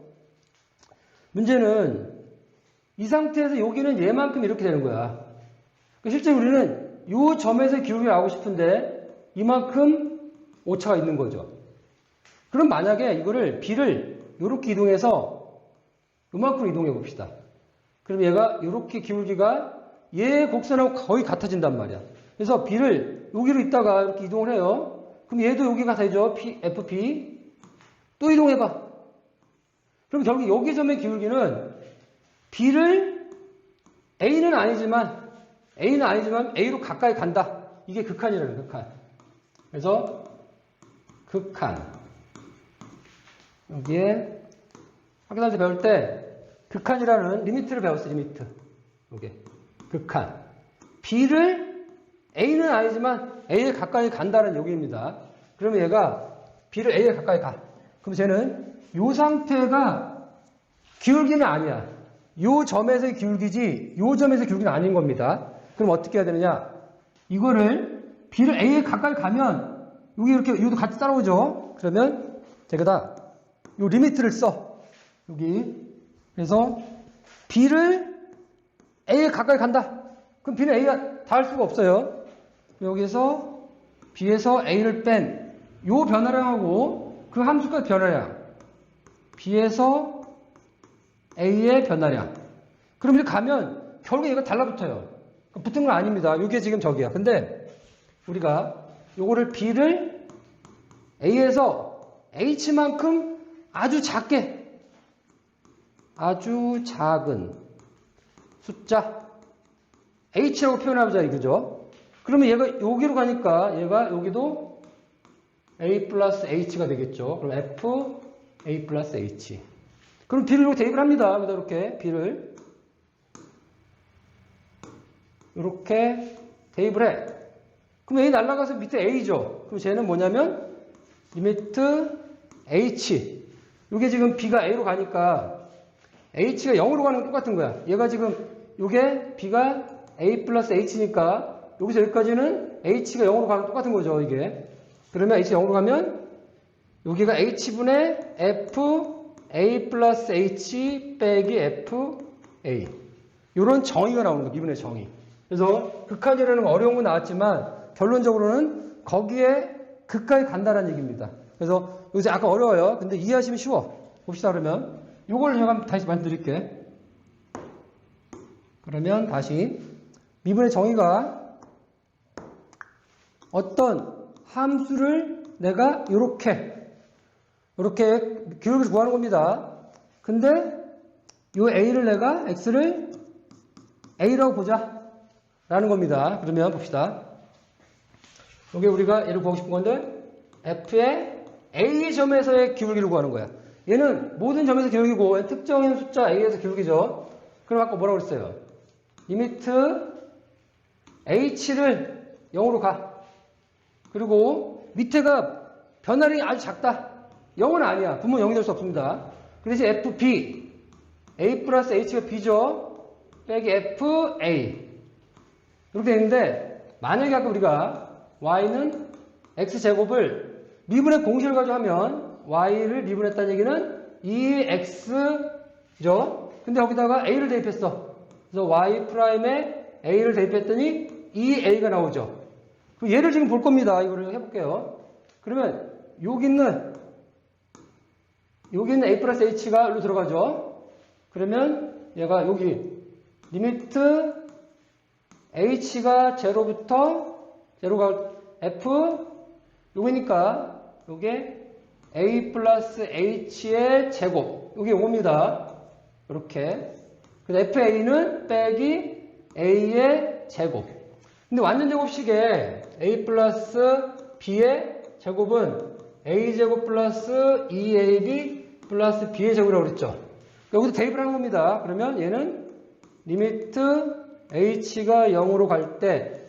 문제는 이 상태에서 여기는 얘만큼 이렇게 되는 거야. 실제 우리는 이 점에서 기울기를 알고 싶은데 이만큼 오차가 있는 거죠. 그럼 만약에 이거를 B를 이렇게 이동해서 이만큼 이동해 봅시다. 그럼 얘가 이렇게 기울기가 얘 곡선하고 거의 같아진단 말이야. 그래서 B를 여기로 있다가 이렇게 이동을 해요. 그럼 얘도 여기가 되죠. FP. 또 이동해봐. 그럼 결국 여기 점의 기울기는 B를 A는 아니지만 A로 가까이 간다. 이게 극한이라는 극한. 그래서 극한. 여기에 학교에서 배울 때 극한이라는 리미트를 배웠어. 리미트. 이게 극한. B를 A는 아니지만 A에 가까이 간다는 얘기입니다. 그러면 얘가 B를 A에 가까이 가. 그럼 쟤는 이 상태가 기울기는 아니야. 이 점에서의 기울기지 이 점에서의 기울기는 아닌 겁니다. 그럼 어떻게 해야 되느냐? 이거를 B를 A에 가까이 가면 여기 이렇게 이것도 같이 따라오죠. 그러면 제가 이 리미트를 써. 여기. 그래서 B를 A에 가까이 간다. 그럼 B는 A가 닿을 수가 없어요. 여기서 B에서 A를 뺀 이 변화량하고 그 함수가 변화량. B에서 A의 변화량. 그럼 이렇게 가면 결국에 얘가 달라붙어요. 붙은 건 아닙니다. 이게 지금 저기야. 근데 우리가 요거를 B를 A에서 H만큼 아주 작게, 아주 작은 숫자 H라고 표현해보자 이거죠. 그러면 얘가 여기로 가니까 얘가 여기도 A 플러스 H가 되겠죠. 그럼 F A 플러스 H. 그럼 B를 이렇게 대입을 합니다. 이렇게 B를 이렇게 대입을 해. 그럼 A 날아가서 밑에 A죠. 그럼 쟤는 뭐냐면 리미트 H. 이게 지금 B가 A로 가니까 H가 0으로 가는 건 똑같은 거야. 얘가 지금 이게 B가 A 플러스 H니까 여기서 여기까지는 H가 0으로 가는 건 똑같은 거죠. 이게. 그러면 H가 0으로 가면 여기가 H분의 F A 플러스 H 빼기 F A. 이런 정의가 나오는 거예요. 미분의 정의. 그래서 극한이라는 건 어려운 건 나왔지만 결론적으로는 거기에 극까지 간다는 얘기입니다. 그래서 요새 아까 어려워요. 근데 이해하시면 쉬워. 봅시다 그러면. 요걸 제가 다시 말씀드릴게. 그러면 다시 미분의 정의가 어떤 함수를 내가 이렇게 기울기를 구하는 겁니다. 근데 요 A를 내가 X를 A라고 보자 라는 겁니다. 그러면 봅시다. 여기 우리가 얘를 구하고 싶은 건데 F의 A점에서의 기울기를 구하는 거야. 얘는 모든 점에서 기울기고 특정인 숫자 A에서 기울기죠. 그럼 아까 뭐라고 그랬어요? 리미트 h를 0으로 가. 그리고 밑에가 변화량이 아주 작다. 0은 아니야. 분모 0이 될 수 없습니다. 그래서 fb, a 플러스 h가 b죠. 빼기 fa. 이렇게 되는데, 만약에 아까 우리가 y는 x제곱을 미분의 공식을 가지고 하면 y를 미분했다는 얘기는 2x죠. 근데 여기다가 a를 대입했어. 그래서 y 프라임에 a를 대입했더니 2a가 나오죠. 그럼 얘를 지금 볼 겁니다. 이거를 해볼게요. 그러면 여기 있는 a 플러스 h가 여기로 들어가죠. 그러면 얘가 여기 리미트 h가 0부터 0가 f 요거니까 요게 a 플러스 h의 제곱 요게 요겁니다. 이렇게. 그래서 fa는 빼기 a의 제곱. 근데 완전 제곱식에 a 플러스 b의 제곱은 a 제곱 플러스 2ab 플러스 b의 제곱이라고 그랬죠. 여기서 대입을 하는 겁니다. 그러면 얘는 리미트 h가 0으로 갈 때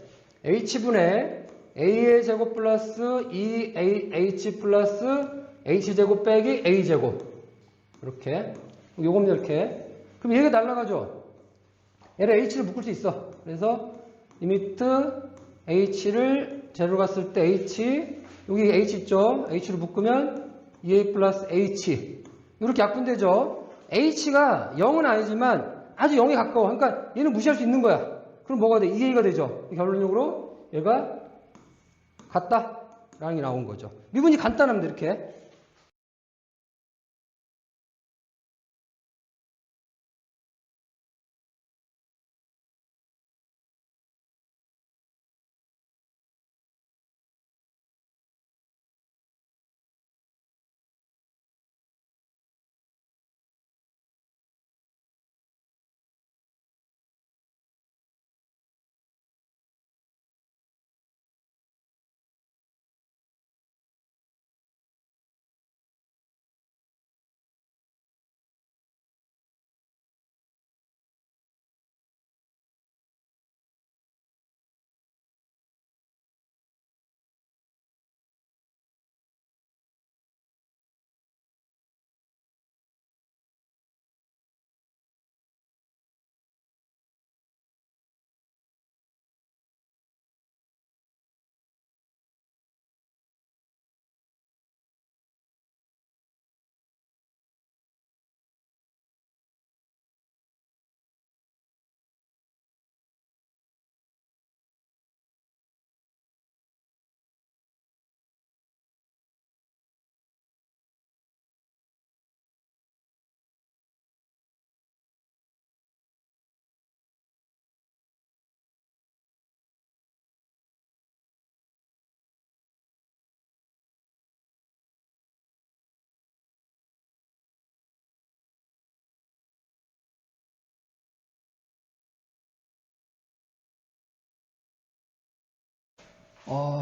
h분의 a의 제곱 플러스 2ah 플러스 h제곱 빼기 a제곱 이렇게 요겁니다. 이렇게. 그럼 얘가 날아가죠. 얘를 h를 묶을 수 있어. 그래서 리미트 h를 0로 갔을 때 h 여기 h 있죠. h를 묶으면 2a 플러스 h 이렇게 약분되죠. h가 0은 아니지만 아주 0에 가까워. 그러니까 얘는 무시할 수 있는 거야. 그럼 뭐가 돼? 2a가 되죠. 결론적으로 얘가 같다 라는 게 나온 거죠. 미분이 간단합니다. 이렇게.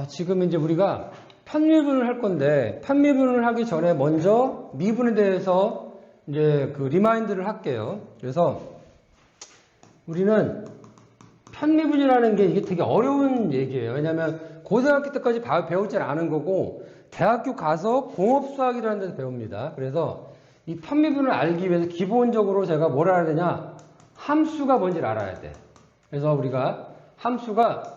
지금 이제 우리가 편미분을 할 건데, 편미분을 하기 전에 먼저 미분에 대해서 이제 그 리마인드를 할게요. 그래서 우리는 편미분이라는 게 이게 되게 어려운 얘기예요. 왜냐하면 고등학교 때까지 배울 줄 아는 거고, 대학교 가서 공업수학이라는 데서 배웁니다. 그래서 이 편미분을 알기 위해서 기본적으로 제가 뭘 알아야 되냐? 함수가 뭔지를 알아야 돼. 그래서 우리가 함수가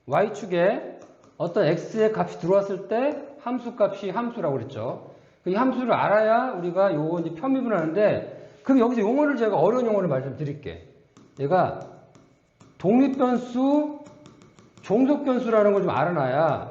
y축에 어떤 x의 값이 들어왔을 때 함수 값이 함수라고 그랬죠. 이 함수를 알아야 우리가 요거 이제 편미분을 하는데, 그럼 여기서 용어를 제가 어려운 용어를 말씀드릴게. 얘가 독립변수, 종속변수라는 걸 좀 알아놔야,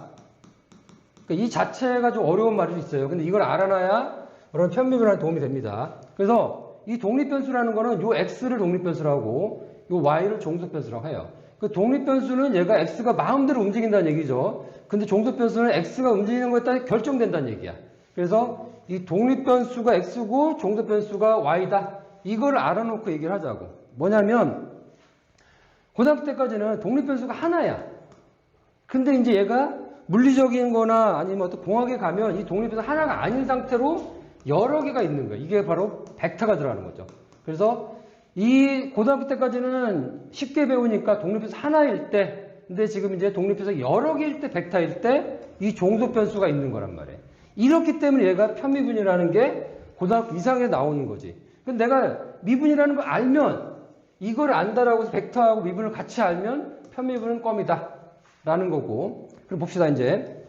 그러니까 이 자체가 좀 어려운 말이 있어요. 근데 이걸 알아놔야 그런 편미분에 도움이 됩니다. 그래서 이 독립변수라는 거는 요 x를 독립변수라고, 요 y를 종속변수라고 해요. 그 독립변수는 얘가 x가 마음대로 움직인다는 얘기죠. 근데 종속변수는 x가 움직이는 거에 따라 결정된다는 얘기야. 그래서 이 독립변수가 x고 종속변수가 y다. 이걸 알아놓고 얘기를 하자고. 뭐냐면 고등학교 때까지는 독립변수가 하나야. 근데 이제 얘가 물리적인 거나 아니면 어떤 공학에 가면 이 독립변수 하나가 아닌 상태로 여러 개가 있는 거예요. 이게 바로 벡터가 들어가는 거죠. 그래서 이 고등학교 때까지는 쉽게 배우니까 독립해서 하나일 때, 근데 지금 이제 독립해서 여러 개일 때, 벡터일 때 이 종속 변수가 있는 거란 말이에요. 이렇기 때문에 얘가 편미분이라는 게 고등학교 이상에 나오는 거지. 근데 내가 미분이라는 걸 알면, 이걸 안다라고 해서 벡터하고 미분을 같이 알면 편미분은 껌이다 라는 거고. 그럼 봅시다. 이제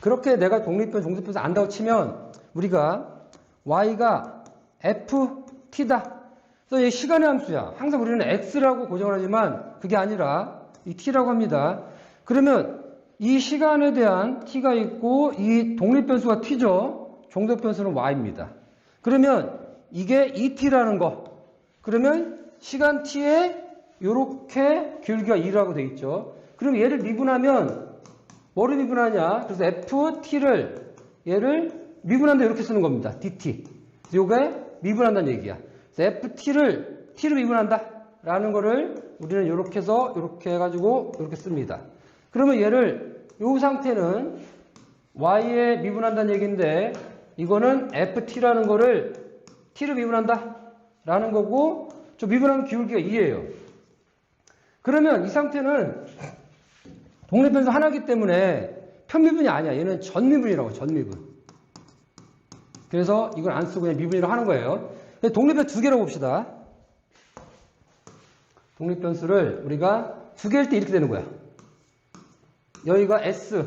그렇게 내가 독립변, 종속변수 안다고 치면 우리가 y가 ft다. 그래서 이 시간의 함수야. 항상 우리는 x라고 고정을 하지만 그게 아니라 이 t라고 합니다. 그러면 이 시간에 대한 t가 있고 이 독립변수가 t죠. 종속변수는 y입니다. 그러면 이게 2t라는 거. 그러면 시간 t에 이렇게 기울기가 2라고 되어 있죠. 그럼 얘를 미분하면 뭐를 미분하냐? 그래서 ft를 얘를 미분한다 이렇게 쓰는 겁니다. dt. 요게 미분한다는 얘기야. 그래서 ft를 t로 미분한다 라는 거를 우리는 이렇게 해서 이렇게 해가지고 이렇게 씁니다. 그러면 얘를 이 상태는 y에 미분한다는 얘기인데 이거는 ft라는 거를 t로 미분한다 라는 거고 저 미분하면 기울기가 2예요. 그러면 이 상태는 독립변수 하나이기 때문에 편미분이 아니야. 얘는 전미분이라고, 전미분. 그래서 이걸 안 쓰고 그냥 미분이라고 하는 거예요. 독립변수 두 개라고 봅시다. 독립변수를 우리가 두 개일 때 이렇게 되는 거야. 여기가 S,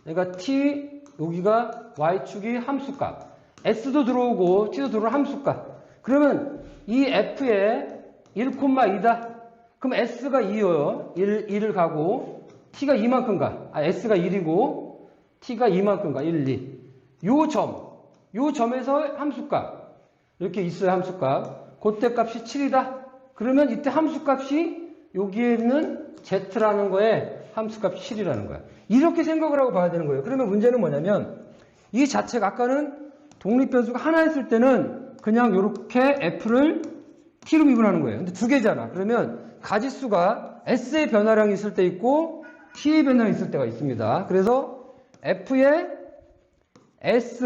여기가 T, 여기가 Y축이 함수값. S도 들어오고 T도 들어오는 함수값. 그러면 이 F에 1,2다. 그럼 S가 2여요. 1을 가고 T가 2만큼 가. S가 1이고 T가 2만큼 가. 1, 2. 요 점에서 함수값. 이렇게 있어요. 함수값. 그때 값이 7이다. 그러면 이때 함수값이 여기에 있는 Z라는 거에 함수값이 7이라는 거야. 이렇게 생각을 하고 봐야 되는 거예요. 그러면 문제는 뭐냐면 이 자체가 아까는 독립변수가 하나 있을 때는 그냥 이렇게 F를 T로 미분하는 거예요. 근데 두 개잖아. 그러면 가지수가 S의 변화량이 있을 때 있고 T의 변화량이 있을 때가 있습니다. 그래서 F의 S,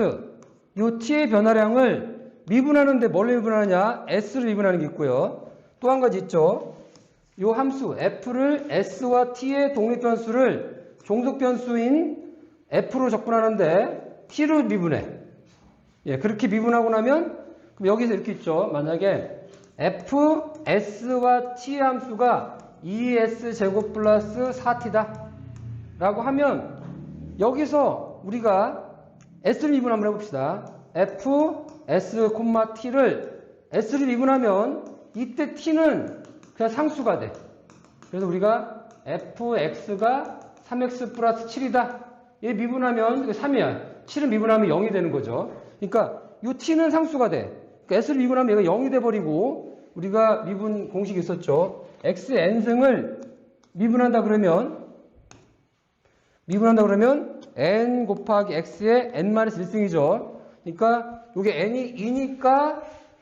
요 T의 변화량을 미분하는데 뭘로 미분하느냐? S를 미분하는 게 있고요. 또 한 가지 있죠. 요 함수 F를 S와 T의 독립변수를 종속변수인 F로 적분하는데 T로 미분해. 예, 그렇게 미분하고 나면 그럼 여기서 이렇게 있죠. 만약에 F, S와 T의 함수가 2S 제곱 플러스 4T다 라고 하면 여기서 우리가 S를 미분 한번 해봅시다. F, S, T를 S를 미분하면 이때 T는 그냥 상수가 돼. 그래서 우리가 fx가 3x 플러스 7이다. 얘 미분하면 3이야. 7은 미분하면 0이 되는 거죠. 그러니까 이 t는 상수가 돼. 그러니까 s를 미분하면 얘가 0이 돼버리고 우리가 미분 공식이 있었죠. x n승을 미분한다 그러면 n 곱하기 x의 n-1승이죠. 그러니까 이게 n이 2니까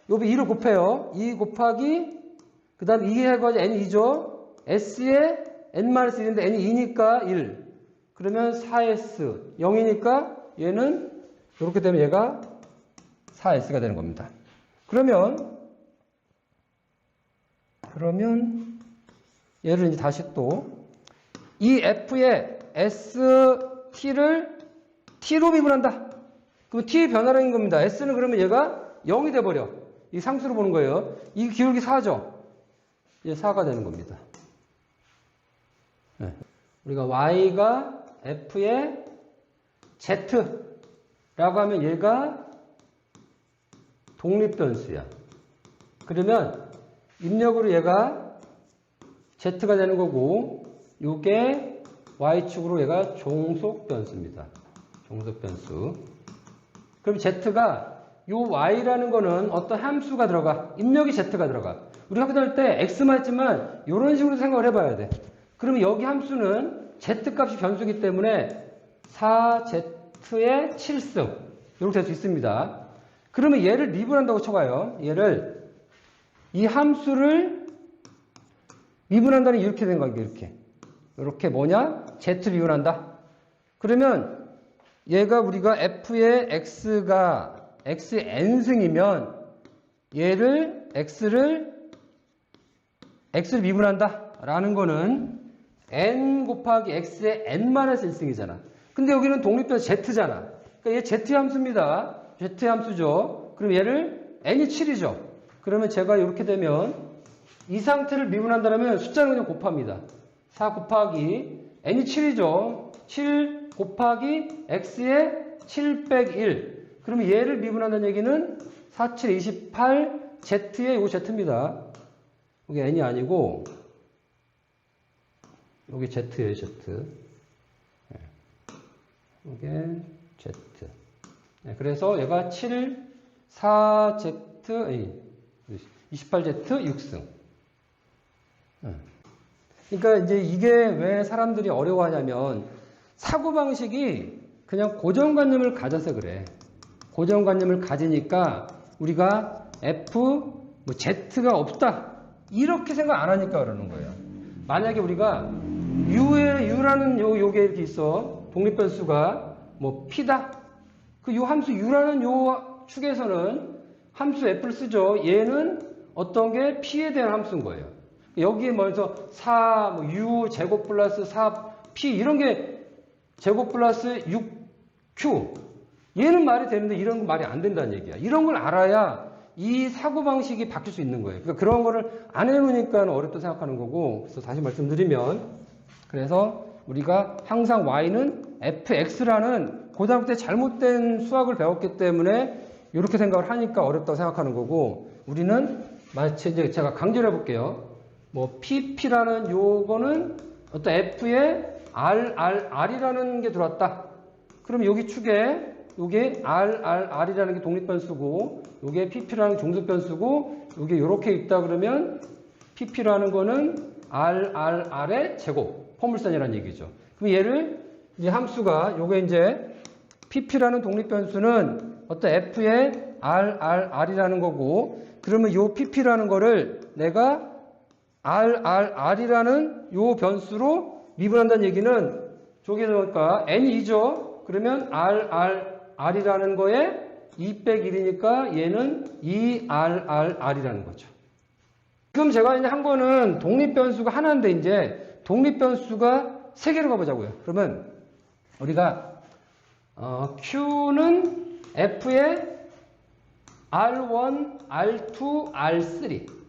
여기 2를 곱해요. 2 곱하기 그 다음 2 해가지고 n이 2죠. s에 n-1인데 n이 2니까 1. 그러면 4s 0이니까 얘는 이렇게 되면 얘가 4s가 되는 겁니다. 그러면 얘를 이제 다시 또 이 f의 st를 t로 미분한다. 그럼 t의 변화량인 겁니다. s는 그러면 얘가 0이 돼버려. 이 상수로 보는 거예요. 이 기울기 4죠. 이제 4가 되는 겁니다. 네. 우리가 y가 f의 z라고 하면 얘가 독립변수야. 그러면 입력으로 얘가 z가 되는 거고 요게 y축으로 얘가 종속변수입니다. 종속변수. 그럼 z가 요 y라는 거는 어떤 함수가 들어가. 입력이 z가 들어가. 우리 학교 다닐 때 x만 했지만 이런 식으로 생각을 해봐야 돼. 그러면 여기 함수는 z값이 변수이기 때문에 4z의 7승 이렇게 될 수 있습니다. 그러면 얘를 미분한다고 쳐봐요. 얘를 이 함수를 미분한다는 이렇게 된 거예요. 이렇게 뭐냐? z 미분한다. 그러면 얘가 우리가 f의 x가 x의 n승이면 얘를 x를 x를 미분한다 라는 거는 n 곱하기 x의 n-1승이잖아. 근데 여기는 독립변수 z잖아. 그러니까 얘 z 함수입니다. z 함수죠. 그럼 얘를 n이 7이죠. 그러면 제가 이렇게 되면 이 상태를 미분한다면 숫자는 그냥 곱합니다. 4 곱하기 n이 7이죠. 7 곱하기 x의 7 빼기 1. 그러면 얘를 미분한다는 얘기는 4, 7, 28 z의 요 z입니다. 이게 n이 아니고 여기 z예요, z. 이게 z. 그래서 얘가 7, 4z, 28z 6승. 그러니까 이제 이게 왜 사람들이 어려워하냐면 사고방식이 그냥 고정관념을 가져서 그래. 고정관념을 가지니까 우리가 f, 뭐 z가 없다. 이렇게 생각 안 하니까 그러는 거예요. 만약에 우리가 u라는 요게 이렇게 있어. 독립변수가 뭐 p다. 그 요 함수 u라는 요 축에서는 함수 f를 쓰죠. 얘는 어떤 게 p에 대한 함수인 거예요. 여기에 먼저 4, 뭐 u 제곱 플러스 4p 이런 게 제곱 플러스 6q 얘는 말이 되는데 이런 건 말이 안 된다는 얘기야. 이런 걸 알아야 이 사고방식이 바뀔 수 있는 거예요. 그러니까 그런 거를 안 해놓으니까 어렵다 생각하는 거고. 그래서 다시 말씀드리면 그래서 우리가 항상 y는 fx라는 고등학교 때 잘못된 수학을 배웠기 때문에 이렇게 생각을 하니까 어렵다고 생각하는 거고 우리는 마치 이제 제가 강조를 해볼게요. 뭐 pp라는 요거는 어떤 f에 r이라는 게 들어왔다. 그럼 여기 축에 요게 r이라는 게 독립변수고 요게 pp라는 게 종속변수고 요게 요렇게 있다 그러면 pp라는 거는 r의 제곱 포물선이라는 얘기죠. 그럼 얘를 이제 함수가 요게 이제 pp라는 독립변수는 어떤 f의 r이라는 거고 그러면 요 pp라는 거를 내가 r이라는 요 변수로 미분한다는 얘기는 저게 그러니까 n이 2죠. 그러면 r이라는 거에 2 빼기 1이니까 얘는 2r이라는 거죠. 지금 제가 이제 한 거는 독립변수가 하나인데 이제 독립변수가 3개로 가보자고요. 그러면 우리가 Q는 F의 R1, R2, R3.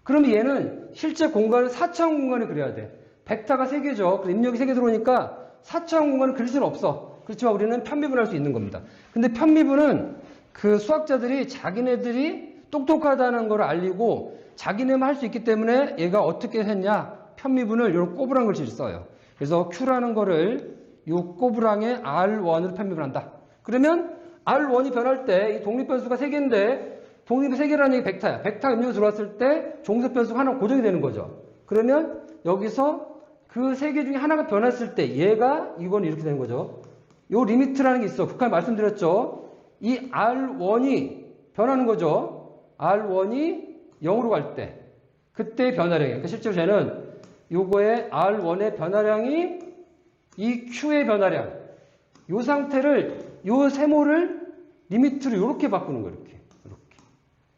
그럼 얘는 실제 공간을 4차원 공간에 그려야 돼. 벡터가 3개죠. 그래서 입력이 3개 들어오니까 4차원 공간을 그릴 수는 없어. 그렇지만 우리는 편미분할 수 있는 겁니다. 근데 편미분은 그 수학자들이 자기네들이 똑똑하다는 걸 알리고 자기네만 할 수 있기 때문에 얘가 어떻게 했냐. 편미분을 이런 꼬부랑 글씨를 써요. 그래서 Q라는 거를 요 꼬부랑에 R1으로 편미분한다. 그러면 R1이 변할 때 이 독립변수가 3개인데 독립이 3개라는 얘기 벡터야. 벡터 입력이 들어왔을 때 종속변수가 하나 고정이 되는 거죠. 그러면 여기서 그 3개 중에 하나가 변했을 때 얘가 이건 이렇게 되는 거죠. 요 리미트라는 게 있어. 북한 말씀드렸죠. 이 R1이 변하는 거죠. R1이 0으로 갈 때 그때 변화량이에요. 그러니까 실제로 쟤는 요거의 R1의 변화량이 이 Q의 변화량 요 상태를 요 세모를 리미트로 이렇게 바꾸는 거예요. 이렇게.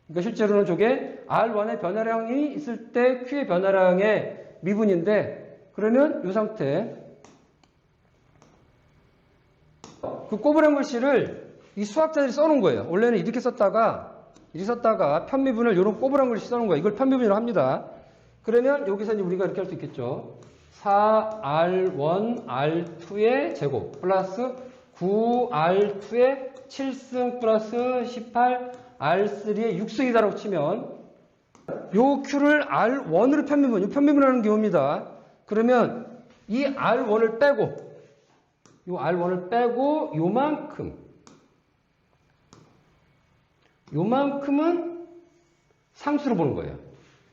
그러니까 실제로는 저게 R1의 변화량이 있을 때 Q의 변화량의 미분인데 그러면 요 상태 그 꼬부랑 글씨를 이 수학자들이 써놓은 거예요. 원래는 이렇게 썼다가 편미분을 이런 꼬부랑 글씨 써놓은 거예요. 이걸 편미분이라고 합니다. 그러면 여기서 이제 우리가 이렇게 할 수 있겠죠. 4R1, R2의 제곱 플러스 9R2의 7승 플러스 18R3의 6승이다라고 치면 요 Q를 R1으로 편미분, 이 편미분하는 경우입니다. 그러면 이 R1을 빼고 요 R1을 빼고 요만큼은 상수로 보는 거예요.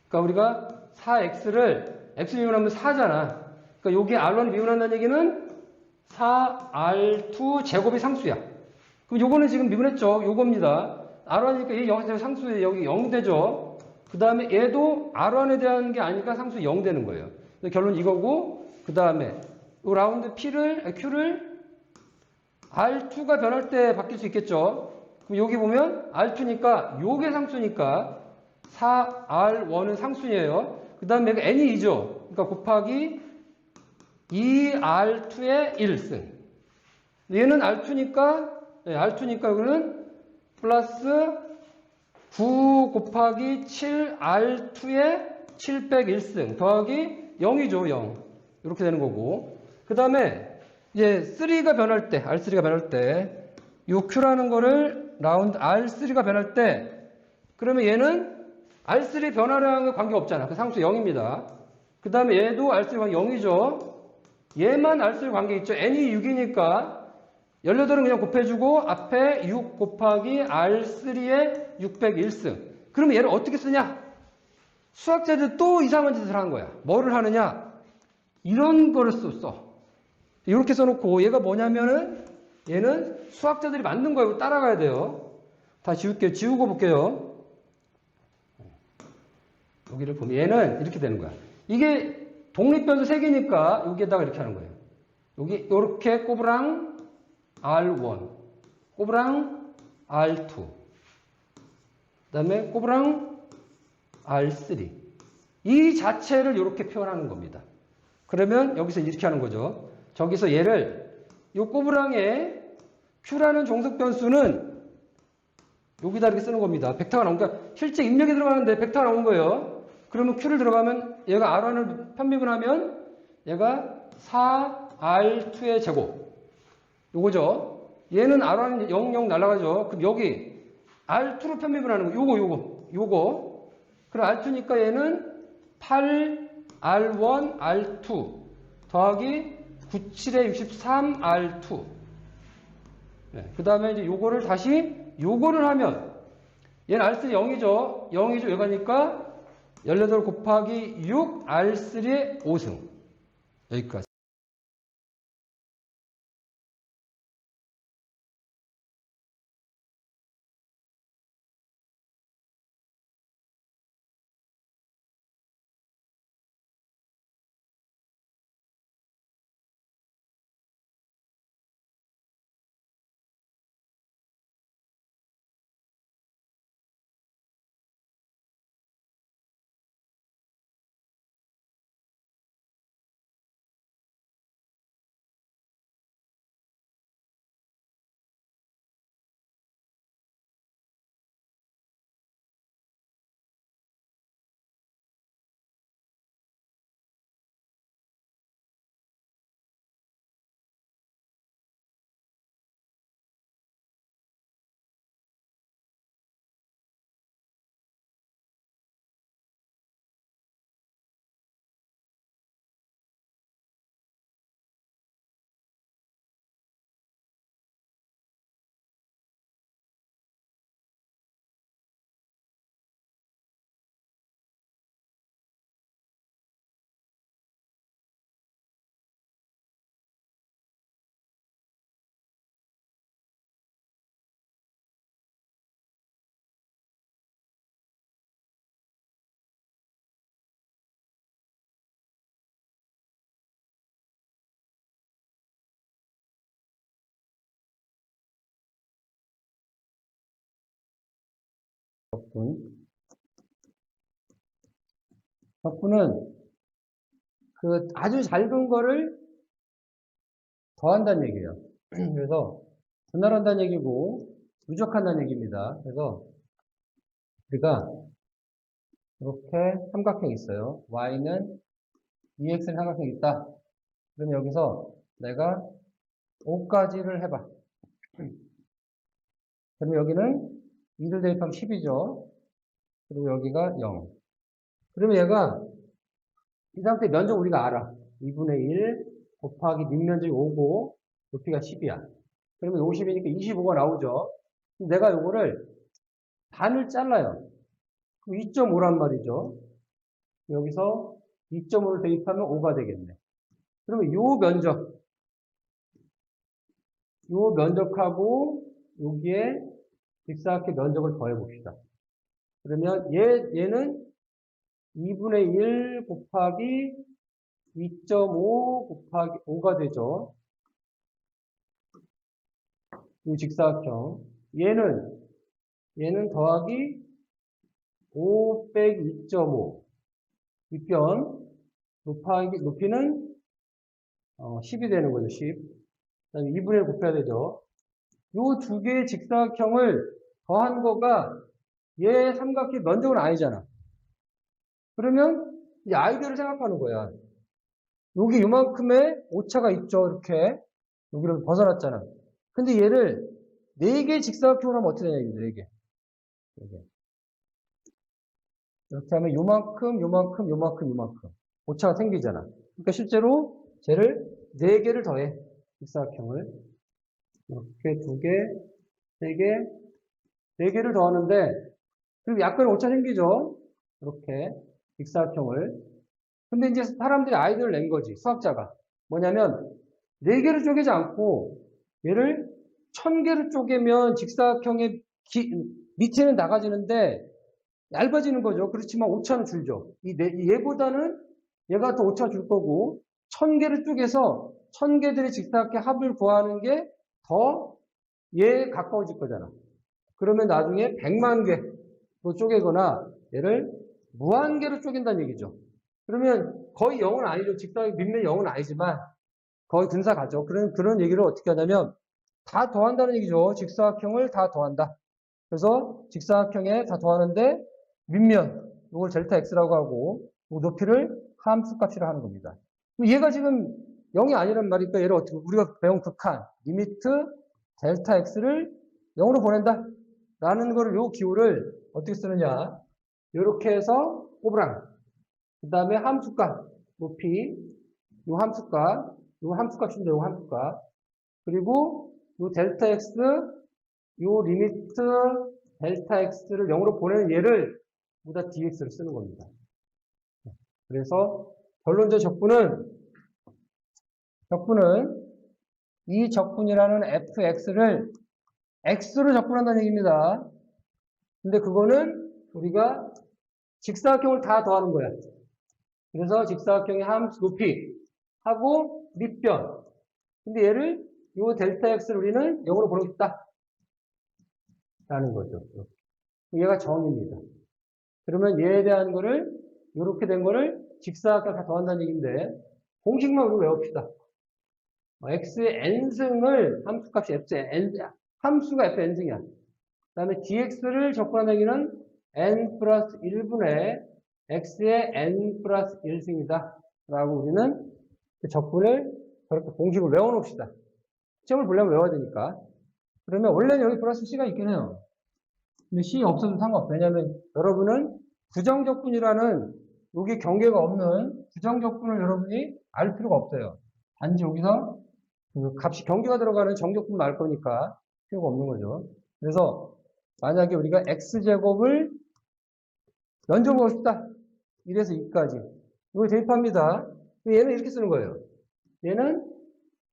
그러니까 우리가 4x를 x 미분하면 4잖아. 그러니까 여기 R1을 미분한다는 얘기는 4R2 제곱이 상수야. 그럼 요거는 지금 미분했죠. 요겁니다. R1이니까 얘 0 상수에 여기 0 되죠. 그 다음에 얘도 R1에 대한 게 아니니까 상수 0 되는 거예요. 결론 이거고 그 다음에 요 라운드 Q를 R2가 변할 때 바뀔 수 있겠죠. 그럼 여기 보면 R2니까 요게 상수니까 4R1은 상수예요. 그 다음에 여기 n이 2죠. 그러니까 곱하기 2R2의 1승. 얘는 R2니까, 여기는 플러스 9 곱하기 7R2의 701승 더하기 0이죠, 0. 이렇게 되는 거고. 그 다음에 이제 3가 변할 때, R3가 변할 때, 요 Q라는 거를 라운드 R3가 변할 때, 그러면 얘는 R3 변화량과 관계없잖아. 그 상수 0입니다. 그 다음에 얘도 R3 관계 0이죠. 얘만 R3 관계 있죠. n이 6이니까 18은 그냥 곱해주고 앞에 6 곱하기 R3의 601승. 그러면 얘를 어떻게 쓰냐? 수학자들 또 이상한 짓을 한 거야. 뭐를 하느냐? 이런 거를 써. 이렇게 써놓고 얘가 뭐냐면은 얘는 수학자들이 만든 거예요. 따라가야 돼요. 다 지울게요. 지우고 볼게요. 여기를 보면 얘는 이렇게 되는 거야. 이게 독립변수 3개니까 여기에다가 이렇게 하는 거예요. 여기 이렇게 꼬부랑 R1, 꼬부랑 R2, 그 다음에 꼬부랑 R3. 이 자체를 이렇게 표현하는 겁니다. 그러면 여기서 이렇게 하는 거죠. 저기서 얘를 이 꼬부랑에 Q라는 종속 변수는 여기다 이렇게 쓰는 겁니다. 벡터가 나온 거니까 실제 입력이 들어가는데 벡터가 나온 거예요. 그러면 Q를 들어가면 얘가 R1을 편입을 하면 얘가 4R2의 제곱. 요거죠. 얘는 R1이 0, 0 날아가죠. 그럼 여기 R2로 편입을 하는 거. 요거. 그럼 R2니까 얘는 8R1, R2 더하기 97의 63R2. 네, 그 다음에 이제 요거를 다시 요거를 하면 얘는 R3 0이죠. 0이죠. 왜 가니까 18 곱하기 6 R3의 5승. 여기까지. 적분은 그 아주 작은 거를 더한다는 얘기예요. 그래서 분할한다는 얘기고 누적한다는 얘기입니다. 그래서 우리가 이렇게 삼각형이 있어요. y는 2x는 삼각형이 있다. 그럼 여기서 내가 5까지를 해봐. 그럼 여기는 2를 대입하면 10이죠. 그리고 여기가 0. 그러면 얘가 이 상태 면적 우리가 알아. 2분의 1 곱하기 밑면적이 5고 높이가 10이야. 그러면 50이니까 25가 나오죠. 그럼 내가 요거를 반을 잘라요. 그럼 2.5란 말이죠. 여기서 2.5를 대입하면 5가 되겠네. 그러면 요 면적하고 여기에 직사각형 면적을 더해 봅시다. 그러면 얘는 2분의 1 곱하기 2.5 곱하기 5가 되죠. 이 직사각형. 얘는 더하기 5 빼기 2.5. 밑변 높이는 10이 되는 거죠. 10. 그다음에 2분의 1 곱해야 되죠. 요 두 개의 직사각형을 더한 거가 얘 삼각형 면적은 아니잖아. 그러면 이 아이들을 생각하는 거야. 여기 요만큼의 오차가 있죠. 이렇게. 여기를 벗어났잖아. 근데 얘를 4개의 직사각형으로 하면 어떻게 되냐, 이거 4개. 이렇게 하면 요만큼. 오차가 생기잖아. 그러니까 실제로 쟤를 4개를 더해. 직사각형을. 이렇게 2개, 3개, 4개를 더하는데, 그리고 약간 오차 생기죠? 이렇게. 직사각형을. 근데 이제 사람들이 아이디어를 낸 거지. 수학자가. 뭐냐면, 4개를 쪼개지 않고, 얘를 1000개를 쪼개면 직사각형의 밑에는 나가지는데, 얇아지는 거죠. 그렇지만 오차는 줄죠. 얘보다는 얘가 더 오차 줄 거고, 1000개를 쪼개서 1000개들의 직사각형 합을 구하는 게 더 얘에 가까워질 거잖아. 그러면 나중에 100만 개로 쪼개거나 얘를 무한개로 쪼갠다는 얘기죠. 그러면 거의 0은 아니죠. 직사각형 밑면 0은 아니지만 거의 근사 가죠. 그런 얘기를 어떻게 하냐면 다 더한다는 얘기죠. 직사각형을 다 더한다. 그래서 직사각형에 다 더하는데 밑면 이걸 델타 x라고 하고 이 높이를 함수값이라 하는 겁니다. 얘가 지금 0이 아니란 말이니까 얘를 어떻게 우리가 배운 극한 리미트 델타 x를 0으로 보낸다 라는 거를 요 기호를 어떻게 쓰느냐 이렇게 해서 꼬부랑 그 다음에 함수값 높이 요 함수값인데 요 함수값 그리고 요 델타 x 요 리미트 델타 x를 0으로 보내는 얘를 보다 dx를 쓰는 겁니다. 그래서 결론적 적분은 이 적분이라는 fx를 x로 적분한다는 얘기입니다. 근데 그거는 우리가 직사각형을 다 더하는 거야. 그래서 직사각형의 함수 높이 하고 밑변. 근데 얘를 요 델타 x를 우리는 0으로 보내고 싶다. 라는 거죠. 얘가 정입니다. 그러면 얘에 대한 거를 이렇게 된 거를 직사각형 다 더한다는 얘기인데 공식만 우리 외웁시다. x의 n승을 함수값이 f의 n 함수가 f의 n승이야. 그 다음에 dx를 적분한다는 얘기는 n 플러스 1분의 x의 n 플러스 1승이다. 라고 우리는 그 적분을 저렇게 공식을 외워놓읍시다. 시험을 보려면 외워야 되니까. 그러면 원래는 여기 플러스 c가 있긴 해요. 근데 c 없어도 상관없어요. 왜냐하면 여러분은 부정적분이라는 여기 경계가 없는 부정적분을 여러분이 알 필요가 없어요. 단지 여기서 그 값이 경계가 들어가는 정적분만 알 거니까 필요가 없는 거죠. 그래서 만약에 우리가 x제곱을 면적하고 싶다. 1에서 2까지. 이걸 대입합니다. 얘는 이렇게 쓰는 거예요. 얘는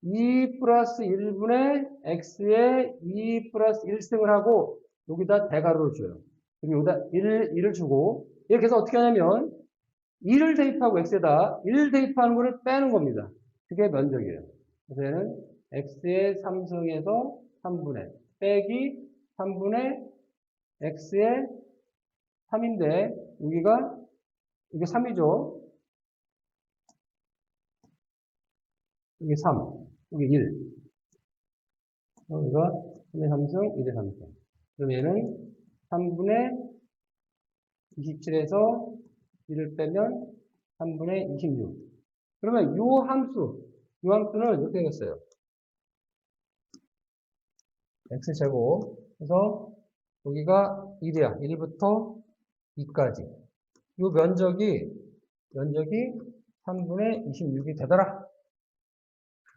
2 플러스 1분의 x에 2 플러스 1승을 하고 여기다 대괄호를 줘요. 그리고 여기다 1을 주고 이렇게 해서 어떻게 하냐면 2를 대입하고 x에다 1을 대입하는 거를 빼는 겁니다. 그게 면적이에요. 그래서 얘는 x의 3승에서 3분의 빼기 3분의 x의 3인데 여기가 이게 3이죠. 이게 3, 이게 1. 여기가 3의 3승, 1의 3승. 그럼 얘는 3분의 27에서 1을 빼면 3분의 26. 그러면 요 함수는 이렇게 되겠어요. x제곱. 그래서 여기가 1이야. 1부터 2까지. 요 면적이 3분의 26이 되더라.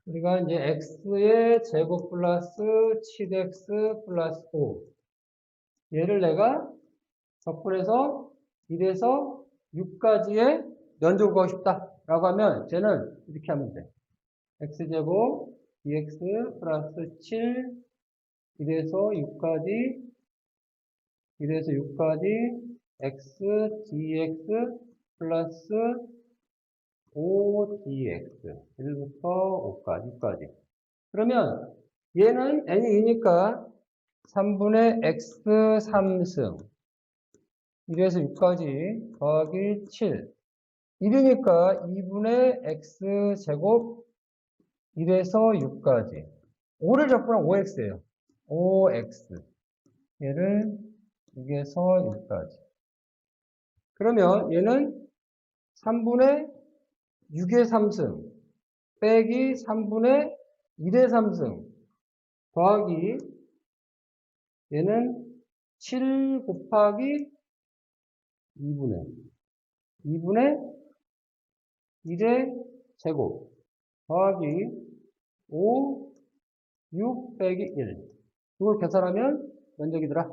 우리가 이제 x의 제곱 플러스 7x 플러스 5. 얘를 내가 적분해서 1에서 6까지의 면적을 구하고 싶다. 라고 하면 쟤는 이렇게 하면 돼. x제곱 dx 플러스 7 1에서 6까지 x dx 플러스 5dx 1부터 5까지 그러면 얘는 n이 2니까 3분의 x 3승 1에서 6까지 더하기 7 1이니까 2분의 x제곱 1에서 6까지. 5를 잡고는 5x예요. 5x. 얘를 6에서 6까지. 그러면 얘는 3분의 6의 3승 빼기 3분의 1의 3승 더하기 얘는 7 곱하기 2분의 1의 제곱 더하기 5, 6 빼기 1. 이걸 계산하면 면적이더라.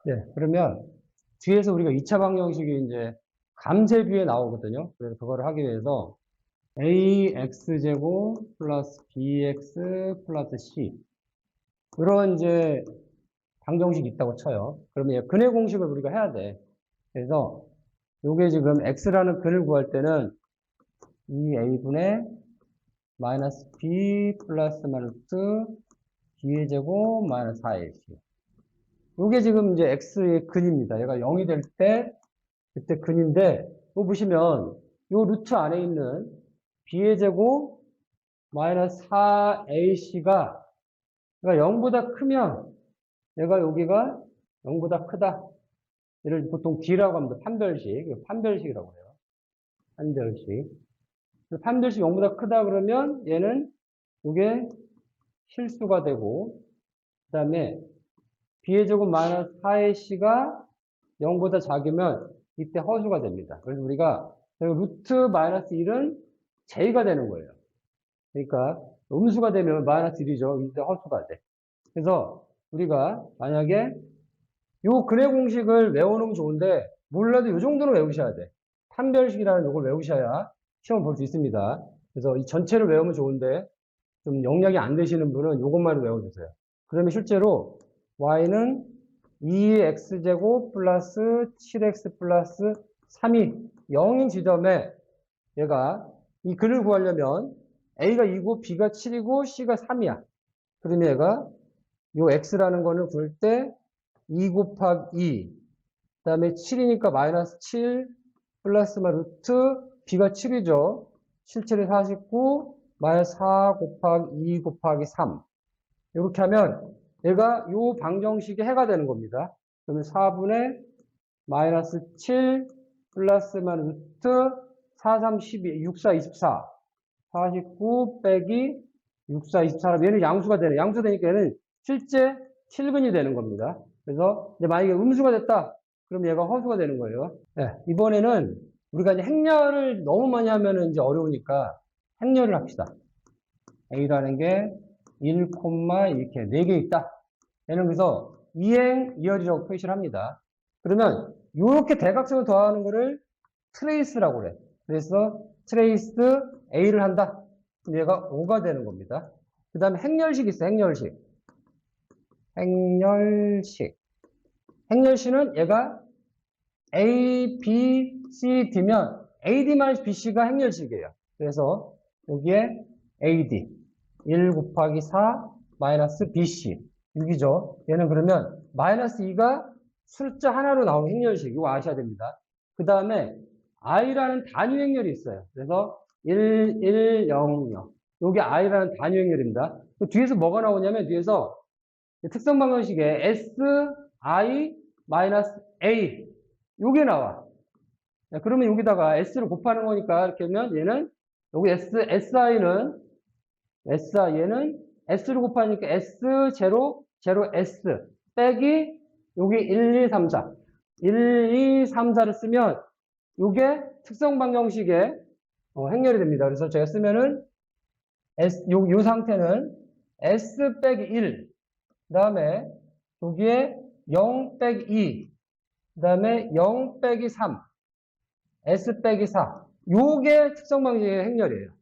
네, 그러면 뒤에서 우리가 2차 방정식이 이제 감세비에 나오거든요. 그래서 그거를 하기 위해서 ax제곱 플러스 bx 플러스 c 이런 이제 방정식이 있다고 쳐요. 그러면 얘 근의 공식을 우리가 해야 돼. 그래서 요게 지금 x라는 근을 구할 때는 2a분의 마이너스 b 플러스 마이너스 b의 제곱 마이너스 4ac. 요게 지금 이제 x의 근입니다. 얘가 0이 될 때 그때 근인데 이거 보시면 요 루트 안에 있는 b의 제곱 마이너스 4ac가 그러니까 0보다 크면 얘가 여기가 0보다 크다. 얘를 보통 D라고 합니다. 판별식. 판별식이라고 해요. 판별식. 판별식 0보다 크다 그러면 얘는 이게 실수가 되고 그 다음에 b의 제곱 마이너스 4의 c가 0보다 작으면 이때 허수가 됩니다. 그래서 우리가 루트 마이너스 1은 제의가 되는 거예요. 그러니까 음수가 되면 마이너스 1이죠. 이때 허수가 돼. 그래서 우리가 만약에 요 근해 공식을 외워놓으면 좋은데 몰라도 요 정도는 외우셔야 돼. 판별식이라는 요걸 외우셔야 시험 볼 수 있습니다. 그래서 이 전체를 외우면 좋은데 좀 영역이 안 되시는 분은 요것만 외워주세요. 그러면 실제로 y는 2x제곱 플러스 7x 플러스 3이 0인 지점에 얘가 이 근을 구하려면 a가 2고 b가 7이고 c가 3이야. 그러면 얘가 요 x라는 거는 구할 때 2 곱하기 2, 그 다음에 7이니까 마이너스 7 플러스 루트 b가 7이죠. 7, 7이 49 마이너스 4 곱하기 2 곱하기 3. 이렇게 하면 얘가 요 방정식의 해가 되는 겁니다. 그러면 4분의 마이너스 7 플러스 루트 4, 3, 12, 6, 4, 24. 49 빼기 6, 4, 24. 얘는 양수가 되네. 양수 되니까 얘는 실제 7근이 되는 겁니다. 그래서 이제 만약에 음수가 됐다. 그럼 얘가 허수가 되는 거예요. 네, 이번에는 우리가 이제 행렬을 너무 많이 하면은 이제 어려우니까 행렬을 합시다. A라는 게 1, 이렇게 4개 있다. 얘는 그래서 2행 2열이라고 표시를 합니다. 그러면 이렇게 대각선을 더하는 거를 트레이스라고 그래. 그래서 트레이스 A를 한다. 그럼 얘가 5가 되는 겁니다. 그 다음에 행렬식 있어, 행렬식. 행렬식은 얘가 A, B, C, D면 AD-BC가 행렬식이에요. 그래서 여기에 AD 1 곱하기 4 마이너스 BC 6이죠. 얘는 그러면 마이너스 2가 숫자 하나로 나오는 행렬식. 이거 아셔야 됩니다. 그 다음에 I라는 단위 행렬이 있어요. 그래서 1, 1, 0, 0. 여기 I라는 단위 행렬입니다. 그 뒤에서 뭐가 나오냐면 뒤에서 특성 방정식에 S, I, 마이너스 A 요게 나와. 그러면 여기다가 S를 곱하는 거니까 이렇게 하면 얘는 여기 SI는 S를 곱하니까 S0, 0S 빼기 여기 1, 2, 3, 4 1, 2, 3, 4를 쓰면 요게 특성 방정식의 행렬이 됩니다. 그래서 제가 쓰면은 요 상태는 S 빼기 1 그 다음에 여기에 0 빼기 2 그 다음에 0 빼기 3 S 빼기 4 요게 특성 방정식의 행렬이에요.